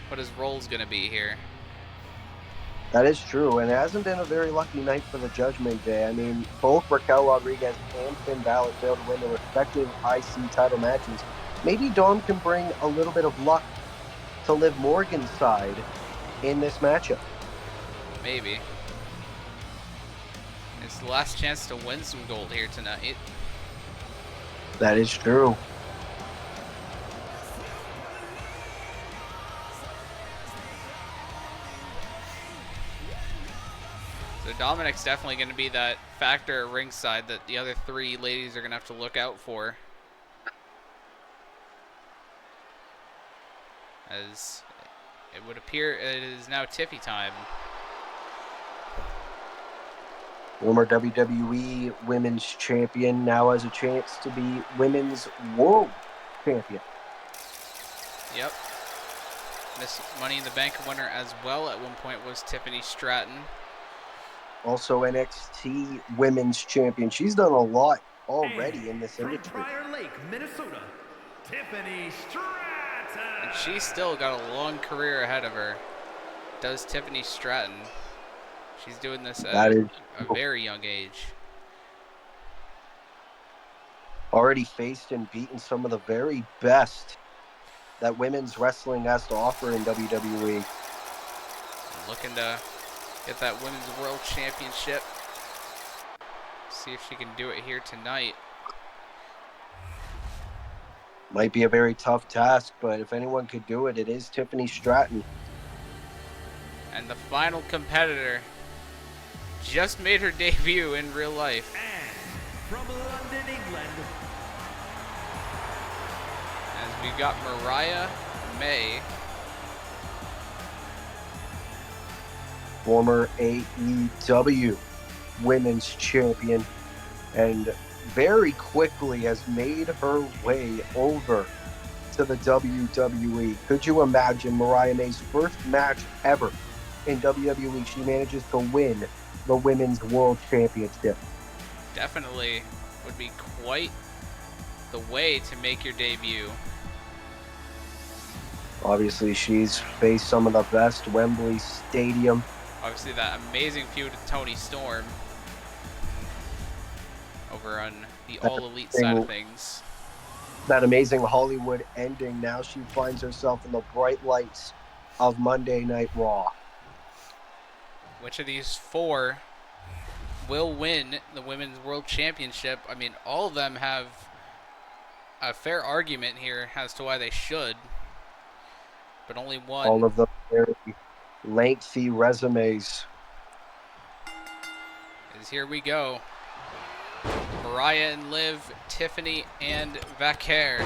what his role is going to be here. That is true, and it hasn't been a very lucky night for the Judgment Day. I mean, both Raquel Rodriguez and Finn Balor failed to win their respective IC title matches. Maybe Dom can bring a little bit of luck to Liv Morgan's side in this matchup. Maybe. It's the last chance to win some gold here tonight. That is true. So Dominic's definitely going to be that factor at ringside that the other 3 ladies are going to have to look out for. As it would appear it is now Tiffy time. Former WWE Women's Champion now has a chance to be Women's World Champion. Yep. This Money in the Bank winner as well at one point was Tiffany Stratton. Also NXT Women's Champion. She's done a lot already in this From industry. Prior Lake, Minnesota, Tiffany Stratton. And she's still got a long career ahead of her. Does Tiffany Stratton. She's doing this at a very young age. Already faced and beaten some of the very best that women's wrestling has to offer in WWE. Looking to get that Women's World Championship. See if she can do it here tonight. Might be a very tough task, but if anyone could do it, it is Tiffany Stratton. And the final competitor just made her debut in real life. And from London, England, As we've got Mariah May. Former AEW Women's Champion, and very quickly has made her way over to the WWE. Could you imagine Mariah May's first match ever in WWE? She manages to win the Women's World Championship. Definitely would be quite the way to make your debut. Obviously, she's faced some of the best. Wembley Stadium. Obviously, that amazing feud with Toni Storm over on the All Elite side of things. That amazing Hollywood ending. Now she finds herself in the bright lights of Monday Night Raw. Which of these four will win the Women's World Championship? I mean, all of them have a fair argument here as to why they should, but only one. All of them very lengthy resumes. Is here we go. Mariah and Liv, Tiffany and Vaquer.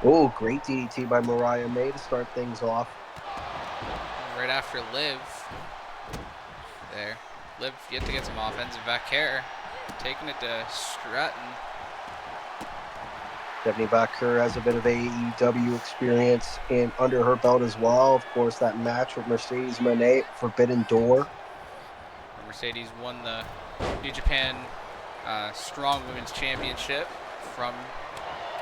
Oh, great DDT by Mariah May to start things off. Right after Liv. There. Liv yet to get some offense. Vaquer taking it to Stratton. Stephanie Baker has a bit of AEW experience in under her belt as well. Of course, that match with Mercedes Moné, Forbidden Door. Mercedes won the New Japan Strong Women's Championship from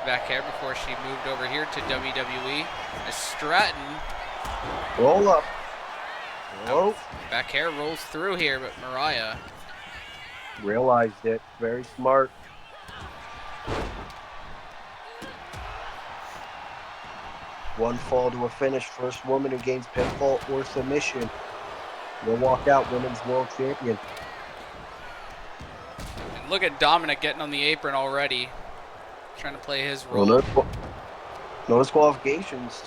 Vaquer before she moved over here to WWE. As Stratton. Roll up. Whoa. Vaquer rolls through here, but Mariah realized it. Very smart. One fall to a finish. First woman who gains pinfall or submission will walk out Women's World Champion. And look at Dominic getting on the apron already, trying to play his role. No disqualifications.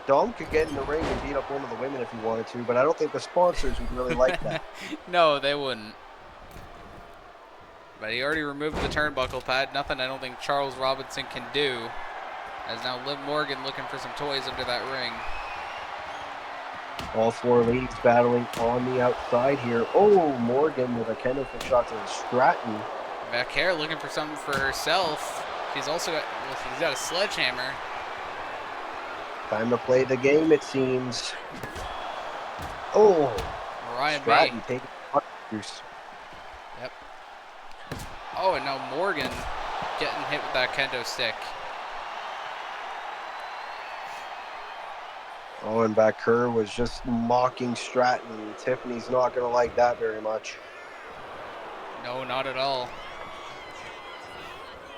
Dom could get in the ring and beat up one of the women if he wanted to, but I don't think the sponsors would really like that. No, they wouldn't. But he already removed the turnbuckle pad. Nothing I don't think Charles Robinson can do. As now Liv Morgan looking for some toys under that ring. All four ladies battling on the outside here. Oh, Morgan with a kendo stick shot to Stratton. Vaquer looking for something for herself. She's also got, well, she's got a sledgehammer. Time to play the game, it seems. Oh, Mariah Stratton May. taking punches. Yep. Oh, and now Morgan getting hit with that kendo stick. Oh, and Baker was just mocking Stratton. Tiffany's not going to like that very much. No, not at all.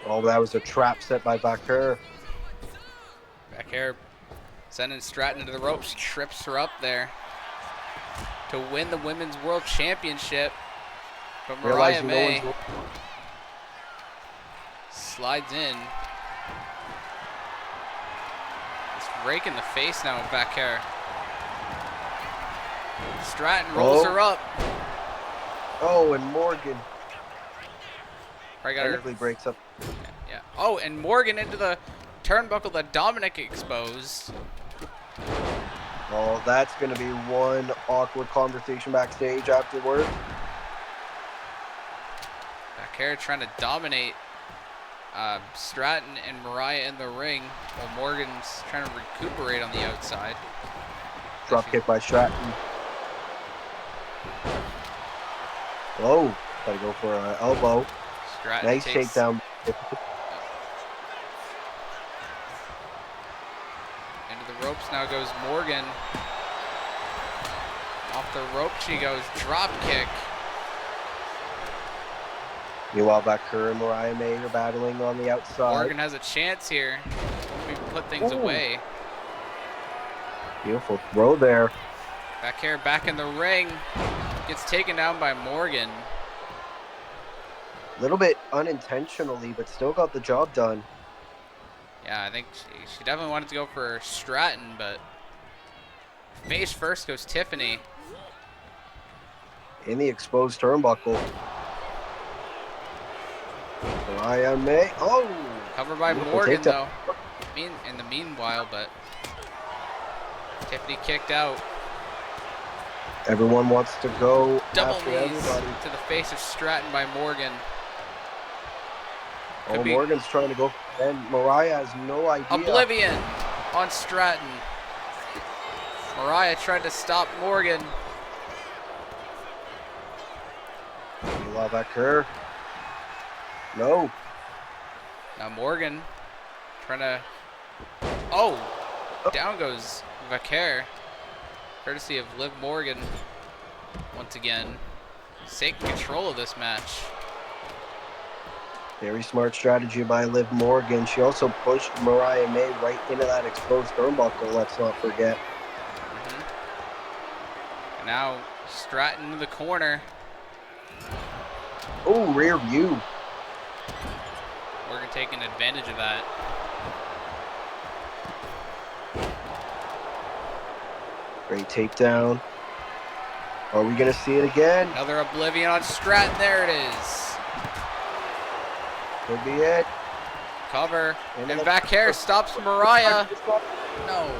Oh, that was a trap set by Baker. Vaquer sending Stratton into the ropes, trips her up there to win the Women's World Championship. But Mariah May slides in. Rake in the face now with Vaquer. Stratton rolls her up. Oh, and Morgan Technically breaks up. Yeah. Oh, and Morgan into the turnbuckle that Dominic exposed. Oh, that's going to be one awkward conversation backstage afterward. Vaquer trying to dominate Stratton and Mariah in the ring while Morgan's trying to recuperate on the outside. Drop kick by Stratton. Oh, gotta go for an elbow. Stratton nice takes, takedown. Into the ropes now goes Morgan. Off the rope she goes, drop kick. Meanwhile, Baker and Mariah May are battling on the outside. Morgan has a chance here. We put things away. Beautiful throw there. Vaquer back in the ring. Gets taken down by Morgan. A little bit unintentionally, but still got the job done. Yeah, I think she definitely wanted to go for Stratton, but face first goes Tiffany. In the exposed turnbuckle. Mariah May. Oh! Covered by Beautiful Morgan, takedown. though. In the meanwhile, but Tiffany kicked out. Everyone wants to go Double after knees everybody. to the face of Stratton by Morgan. Oh, Morgan's trying to go, and Mariah has no idea. Oblivion on Stratton. Mariah tried to stop Morgan. You love that curve. No. Now Morgan trying to... Oh! Down goes Vaquer. Courtesy of Liv Morgan. Once again. Taking control of this match. Very smart strategy by Liv Morgan. She also pushed Mariah May right into that exposed turnbuckle, let's not forget. And now Stratton in the corner. Oh, rear view. Morgan taking advantage of that. Great takedown. Are we going to see it again? Another Oblivion on Stratton. There it is. Could be it. Cover. And Vaquer stops Mariah. No.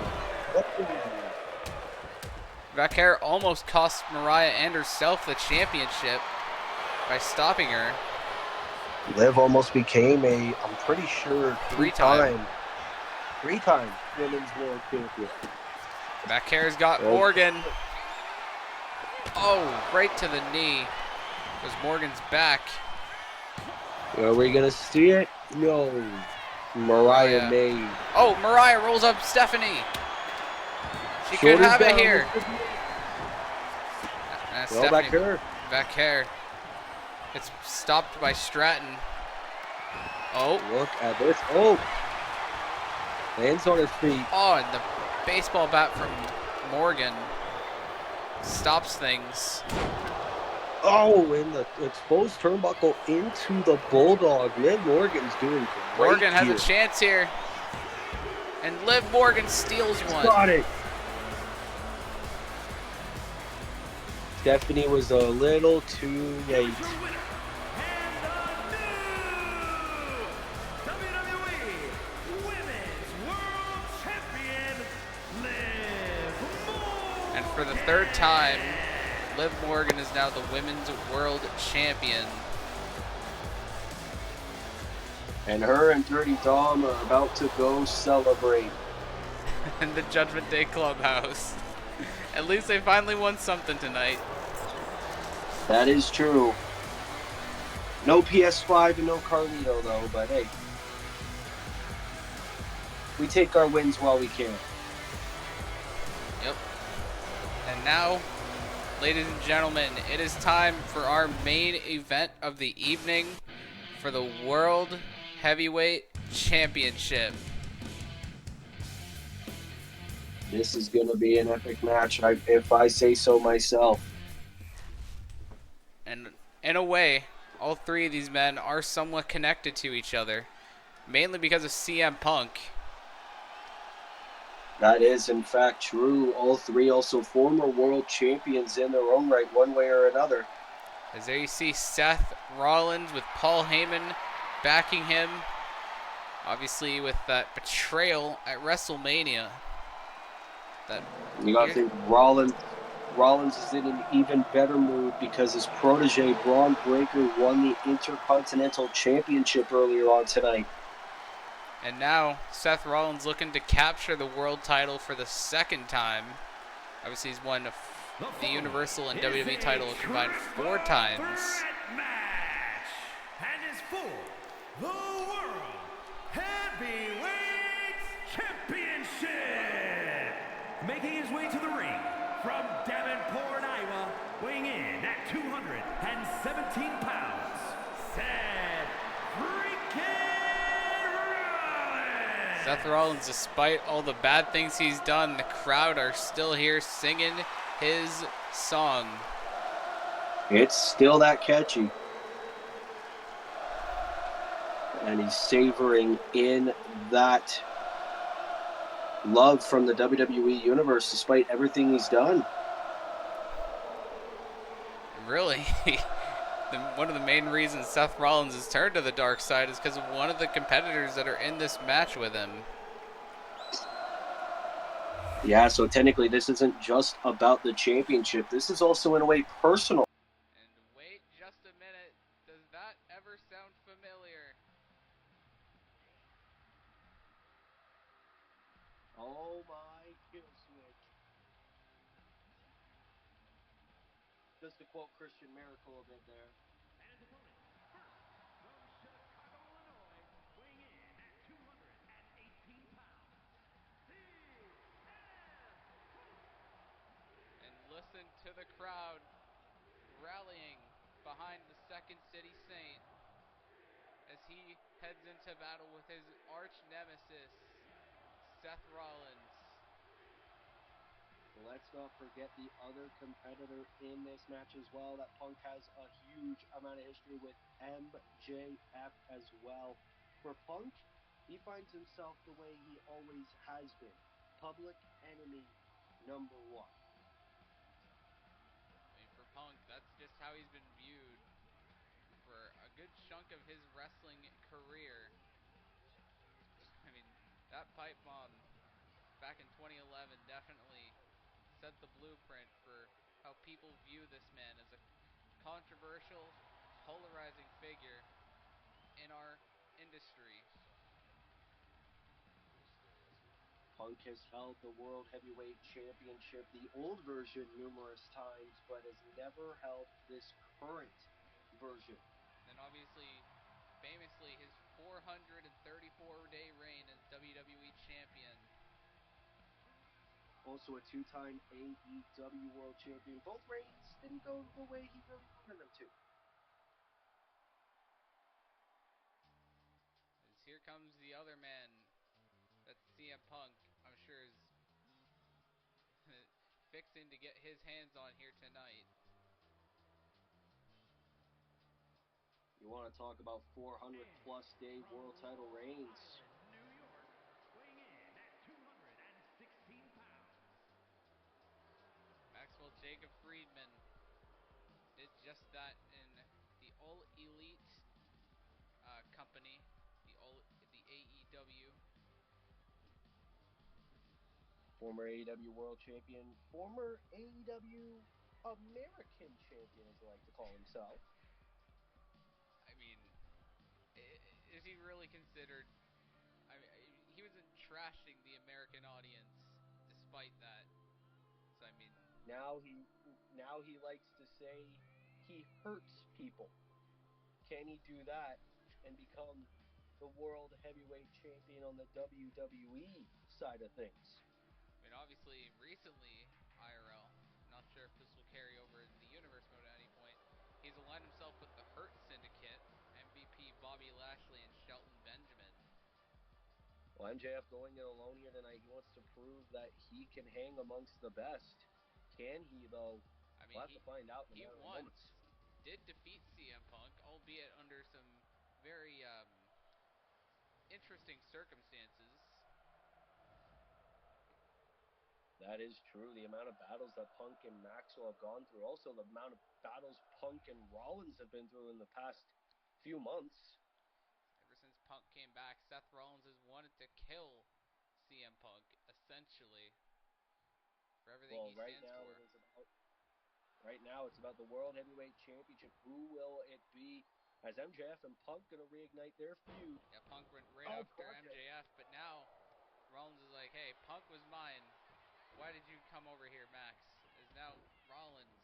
Vaquer almost cost Mariah and herself the championship by stopping her. Liv almost became a, I'm pretty sure, three-time women's world champion. Vaquer's got Morgan. Oh, right to the knee. Goes Morgan's back. Are we going to see it? No. Mariah May. Oh, Mariah rolls up Stephanie. She could have it here. Stephanie. Vaquer. It's stopped by Stratton. Oh. Look at this. Oh. Lands on his feet. Oh, and the baseball bat from Morgan stops things. Oh, and the exposed turnbuckle into the Bulldog. Liv Morgan's doing great. Morgan has a chance here. And Liv Morgan steals one. Got it. Stephanie was a little too late. And for the third time, Liv Morgan is now the Women's World Champion. And her and Dirty Dom are about to go celebrate. In the Judgment Day Clubhouse. At least they finally won something tonight. That is true. No PS5 and no Carlito, though, but hey. We take our wins while we can. Yep. And now, ladies and gentlemen, it is time for our main event of the evening for the World Heavyweight Championship. This is going to be an epic match, if I say so myself. And in a way, all three of these men are somewhat connected to each other, mainly because of CM Punk. That is, in fact, true. All three also former world champions in their own right, one way or another. As there you see Seth Rollins with Paul Heyman backing him, obviously with that betrayal at WrestleMania. You got to think Rollins is in an even better mood because his protege Braun Breaker won the Intercontinental Championship earlier on tonight. And now Seth Rollins looking to capture the world title for the second time. Obviously he's won the Universal and WWE title combined 4 times. And is for the World Heavyweight Championship. Making his way to the ring from Davenport, Iowa, weighing in at 217 pounds, Seth freaking Rollins. Seth Rollins, despite all the bad things he's done, the crowd are still here singing his song. It's still that catchy. And he's savoring in that love from the WWE Universe despite everything he's done. Really? One of the main reasons Seth Rollins has turned to the dark side is because of one of the competitors that are in this match with him. Yeah, so technically this isn't just about the championship. This is also in a way personal. And wait just a minute. Does that ever sound familiar? Oh my kill switch. Just to quote Christian Miracle a bit there. And his opponent, first from Chicago, Illinois, weighing in at 218 pounds, CM Punk. And listen to the crowd rallying behind the Second City Saint as he heads into battle with his arch nemesis, Seth Rollins. Let's not forget the other competitor in this match as well. That Punk has a huge amount of history with MJF as well. For Punk, he finds himself the way he always has been. Public enemy number one. I mean, for Punk, that's just how he's been viewed for a good chunk of his wrestling career. I mean, that pipe bomb back in 2011 definitely set the blueprint for how people view this man as a controversial, polarizing figure in our industry. Punk has held the World Heavyweight Championship, the old version, numerous times, but has never held this current version. And obviously, famously, his 434-day reign as WWE Champion. Also a two-time AEW World Champion. Both reigns didn't go the way he really wanted them to. As here comes the other man that CM Punk, I'm sure, is fixing to get his hands on here tonight. You want to talk about 400-plus day world title reigns. New York, weighing in at 216 pounds. Maxwell Jacob Friedman did just that in the All Elite company, the AEW. Former AEW World Champion, former AEW American Champion, as he likes to call himself. I mean, is he really considered? I mean, he wasn't trashing the American audience despite that. So I mean, Now he likes to say he hurts people. Can he do that and become the World Heavyweight Champion on the WWE side of things? I mean, obviously, recently, IRL, not sure if this will carry over in the universe mode at any point, he's aligned himself with the Hurt Syndicate, MVP Bobby Lashley and Shelton Benjamin. Well, MJF going it alone here tonight. He wants to prove that he can hang amongst the best. Can he, though? I mean, We'll have to find out in a he matter of once moments. did defeat CM Punk, albeit under some very interesting circumstances. That is true. The amount of battles that Punk and Maxwell have gone through, also the amount of battles Punk and Rollins have been through in the past few months. Ever since Punk came back, Seth Rollins has wanted to kill CM Punk, essentially, for everything he stands for. Right now, it's about the World Heavyweight Championship. Who will it be? As MJF and Punk going to reignite their feud? Yeah, Punk went right after MJF, but now Rollins is like, hey, Punk was mine. Why did you come over here, Max? Is now Rollins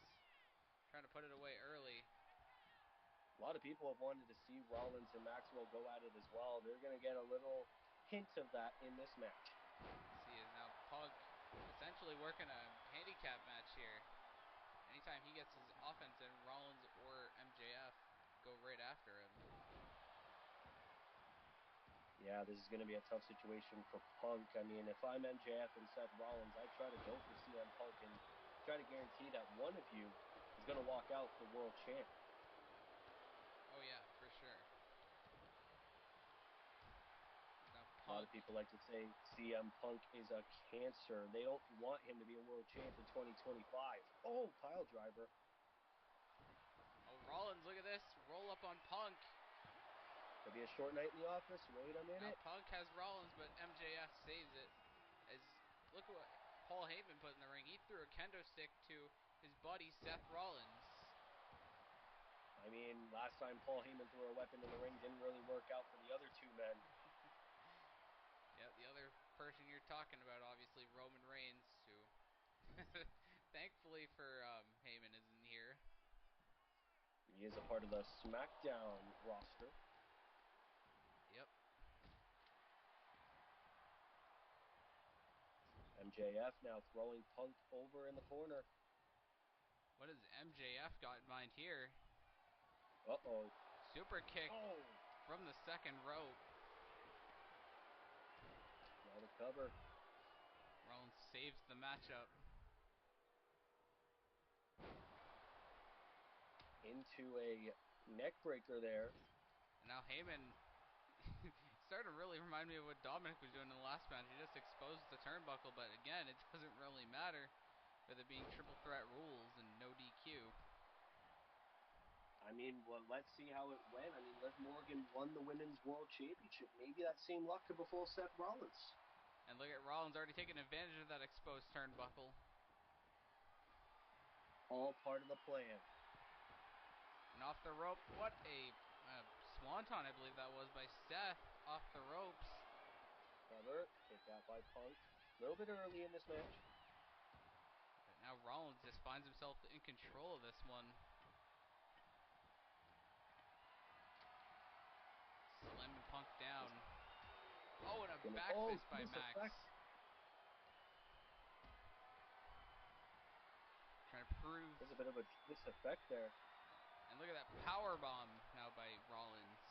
trying to put it away early. A lot of people have wanted to see Rollins and Maxwell go at it as well. They're going to get a little hint of that in this match. See, is now Punk essentially working a handicap match here. Anytime he gets his offense in, Rollins or MJF go right after him. Yeah, this is going to be a tough situation for Punk. I mean, if I'm MJF and Seth Rollins, I'd try to go for CM Punk and try to guarantee that one of you is going to walk out the world champ. Oh yeah, for sure. lot of people like to say CM Punk is a cancer. They don't want him to be a world champ in 2025. Oh, pile driver. Oh, Rollins, look at this. Roll up on Punk. Could be a short night in the office. Wait a minute. Now Punk has Rollins, but MJF saves it. Look at what Paul Heyman put in the ring. He threw a kendo stick to his buddy Seth Rollins. I mean, last time Paul Heyman threw a weapon in the ring didn't really work out for the other two men. Yeah, the other person you're talking about, obviously, Roman Reigns, who thankfully for Heyman isn't here. He is a part of the SmackDown roster. Yep. MJF now throwing Punk over in the corner. What has MJF got in mind here? Uh-oh. Super kick from the second rope. Now the cover. Rollins saves the matchup. Into a neck breaker there. And now Heyman started to really remind me of what Dominic was doing in the last match. He just exposed the turnbuckle, but again, it doesn't really matter with it being triple threat rules and no DQ. I mean, well, let's see how it went. I mean, Liv Morgan won the Women's World Championship. Maybe that same luck could befall Seth Rollins. And look at Rollins already taking advantage of that exposed turnbuckle. All part of the plan. And off the rope, what a swanton, I believe that was, by Seth off the ropes. Cover, kick out by Punk. A little bit early in this match. But now Rollins just finds himself in control of this one. Slamming Punk down. Oh, and a back fist by Max. Trying to prove. There's a bit of a diseffect there. And look at that power bomb now by Rollins.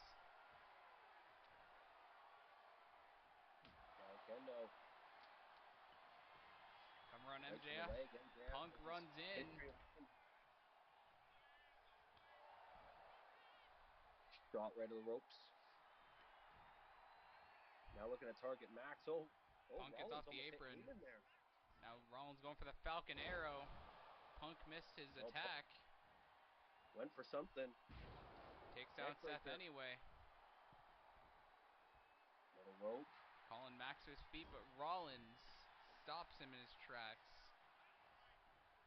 Now kendo. Come run, Right MJF. leg, Punk runs in. Shot right to the ropes. Now looking to target Max. Punk gets off the apron. Now Rollins going for the Falcon Arrow. Punk missed his attack. Went for something. Takes down Seth anyway. Little rope. Calling Max to his feet, but Rollins stops him in his tracks.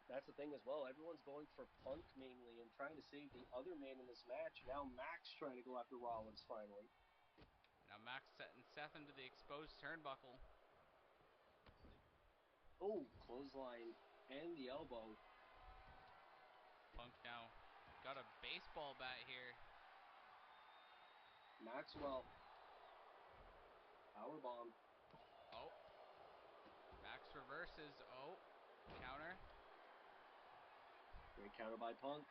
That's the thing as well. Everyone's going for Punk mainly and trying to save the other man in this match. Now Max trying to go after Rollins finally. Now Max setting Seth into the exposed turnbuckle. Oh, clothesline and the elbow. Punk now got a baseball bat here. Maxwell. Powerbomb. Oh. Max reverses. Oh. Counter. Great counter by Punk.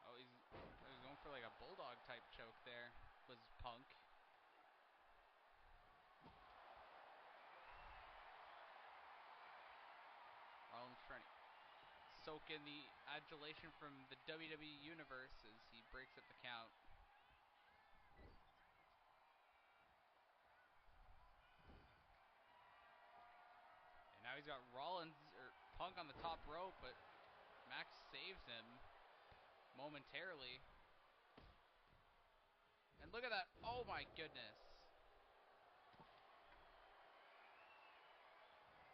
Oh, he's going for like a bulldog type choke there. Was Punk. Rollins trying to soak in the adulation from the WWE Universe as he breaks up the count. And now he's got Punk on the top rope, but Max saves him momentarily. And look at that. Oh my goodness.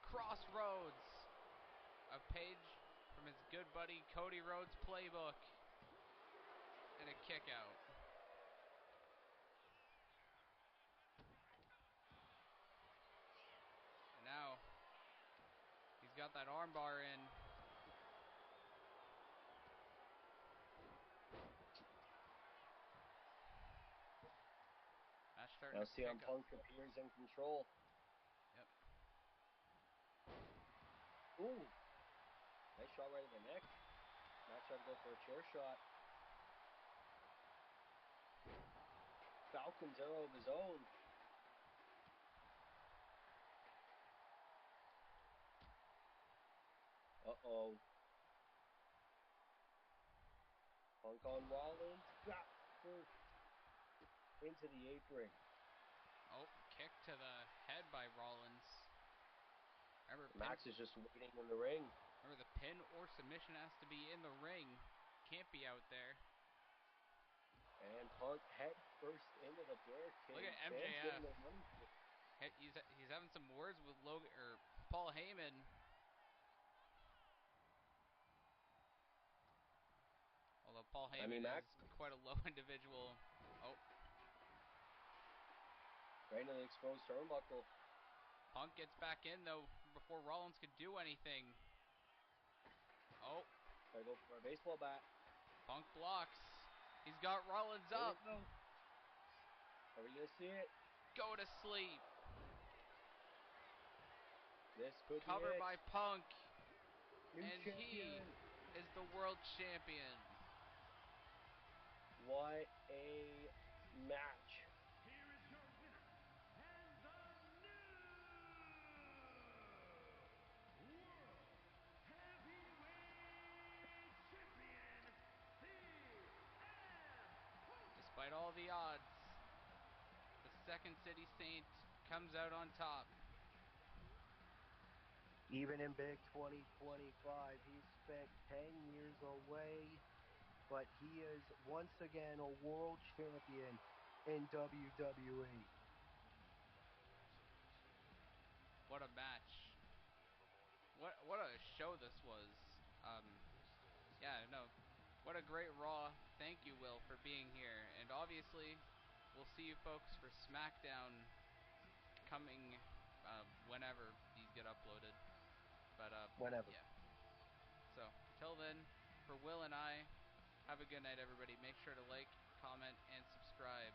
Crossroads. A page from his good buddy Cody Rhodes' playbook. And a kick out. And now he's got that armbar in. Match starting now to pick CM up. Punk appears in control. Yep. Ooh. Nice shot right in the neck. Max tried to go for a chair shot. Falcon's arrow of his own. Uh-oh. Punk on Rollins. Into the apron. Oh, Kick to the head by Rollins. Remember, Max is just waiting in the ring. Remember, the pin or submission has to be in the ring. Can't be out there. And Punk head first into the barricade. Look at MJF. He's having some words with Logan or Paul Heyman. Although Paul Heyman is quite a low individual. Oh. Right into the exposed turnbuckle. Punk gets back in, though, before Rollins could do anything. Oh. Gotta go for a baseball bat. Punk blocks. He's got Rollins up. Are we going to see it? Go to sleep. This could be Covered it. by Punk. New and champion. he is the world champion. What a match. Here is your winner and the new World Heavyweight Champion, CM Punk. Despite all the odds, the Second City Saint comes out on top. Even in big 2025, he's spent 10 years away, but he is once again a world champion in WWE. What a match. What a show this was. Yeah, no. What a great Raw. Thank you, Will, for being here. And obviously, we'll see you folks for SmackDown coming whenever these get uploaded. But Whenever. Yeah. So, till then, for Will and I, have a good night, everybody. Make sure to like, comment, and subscribe.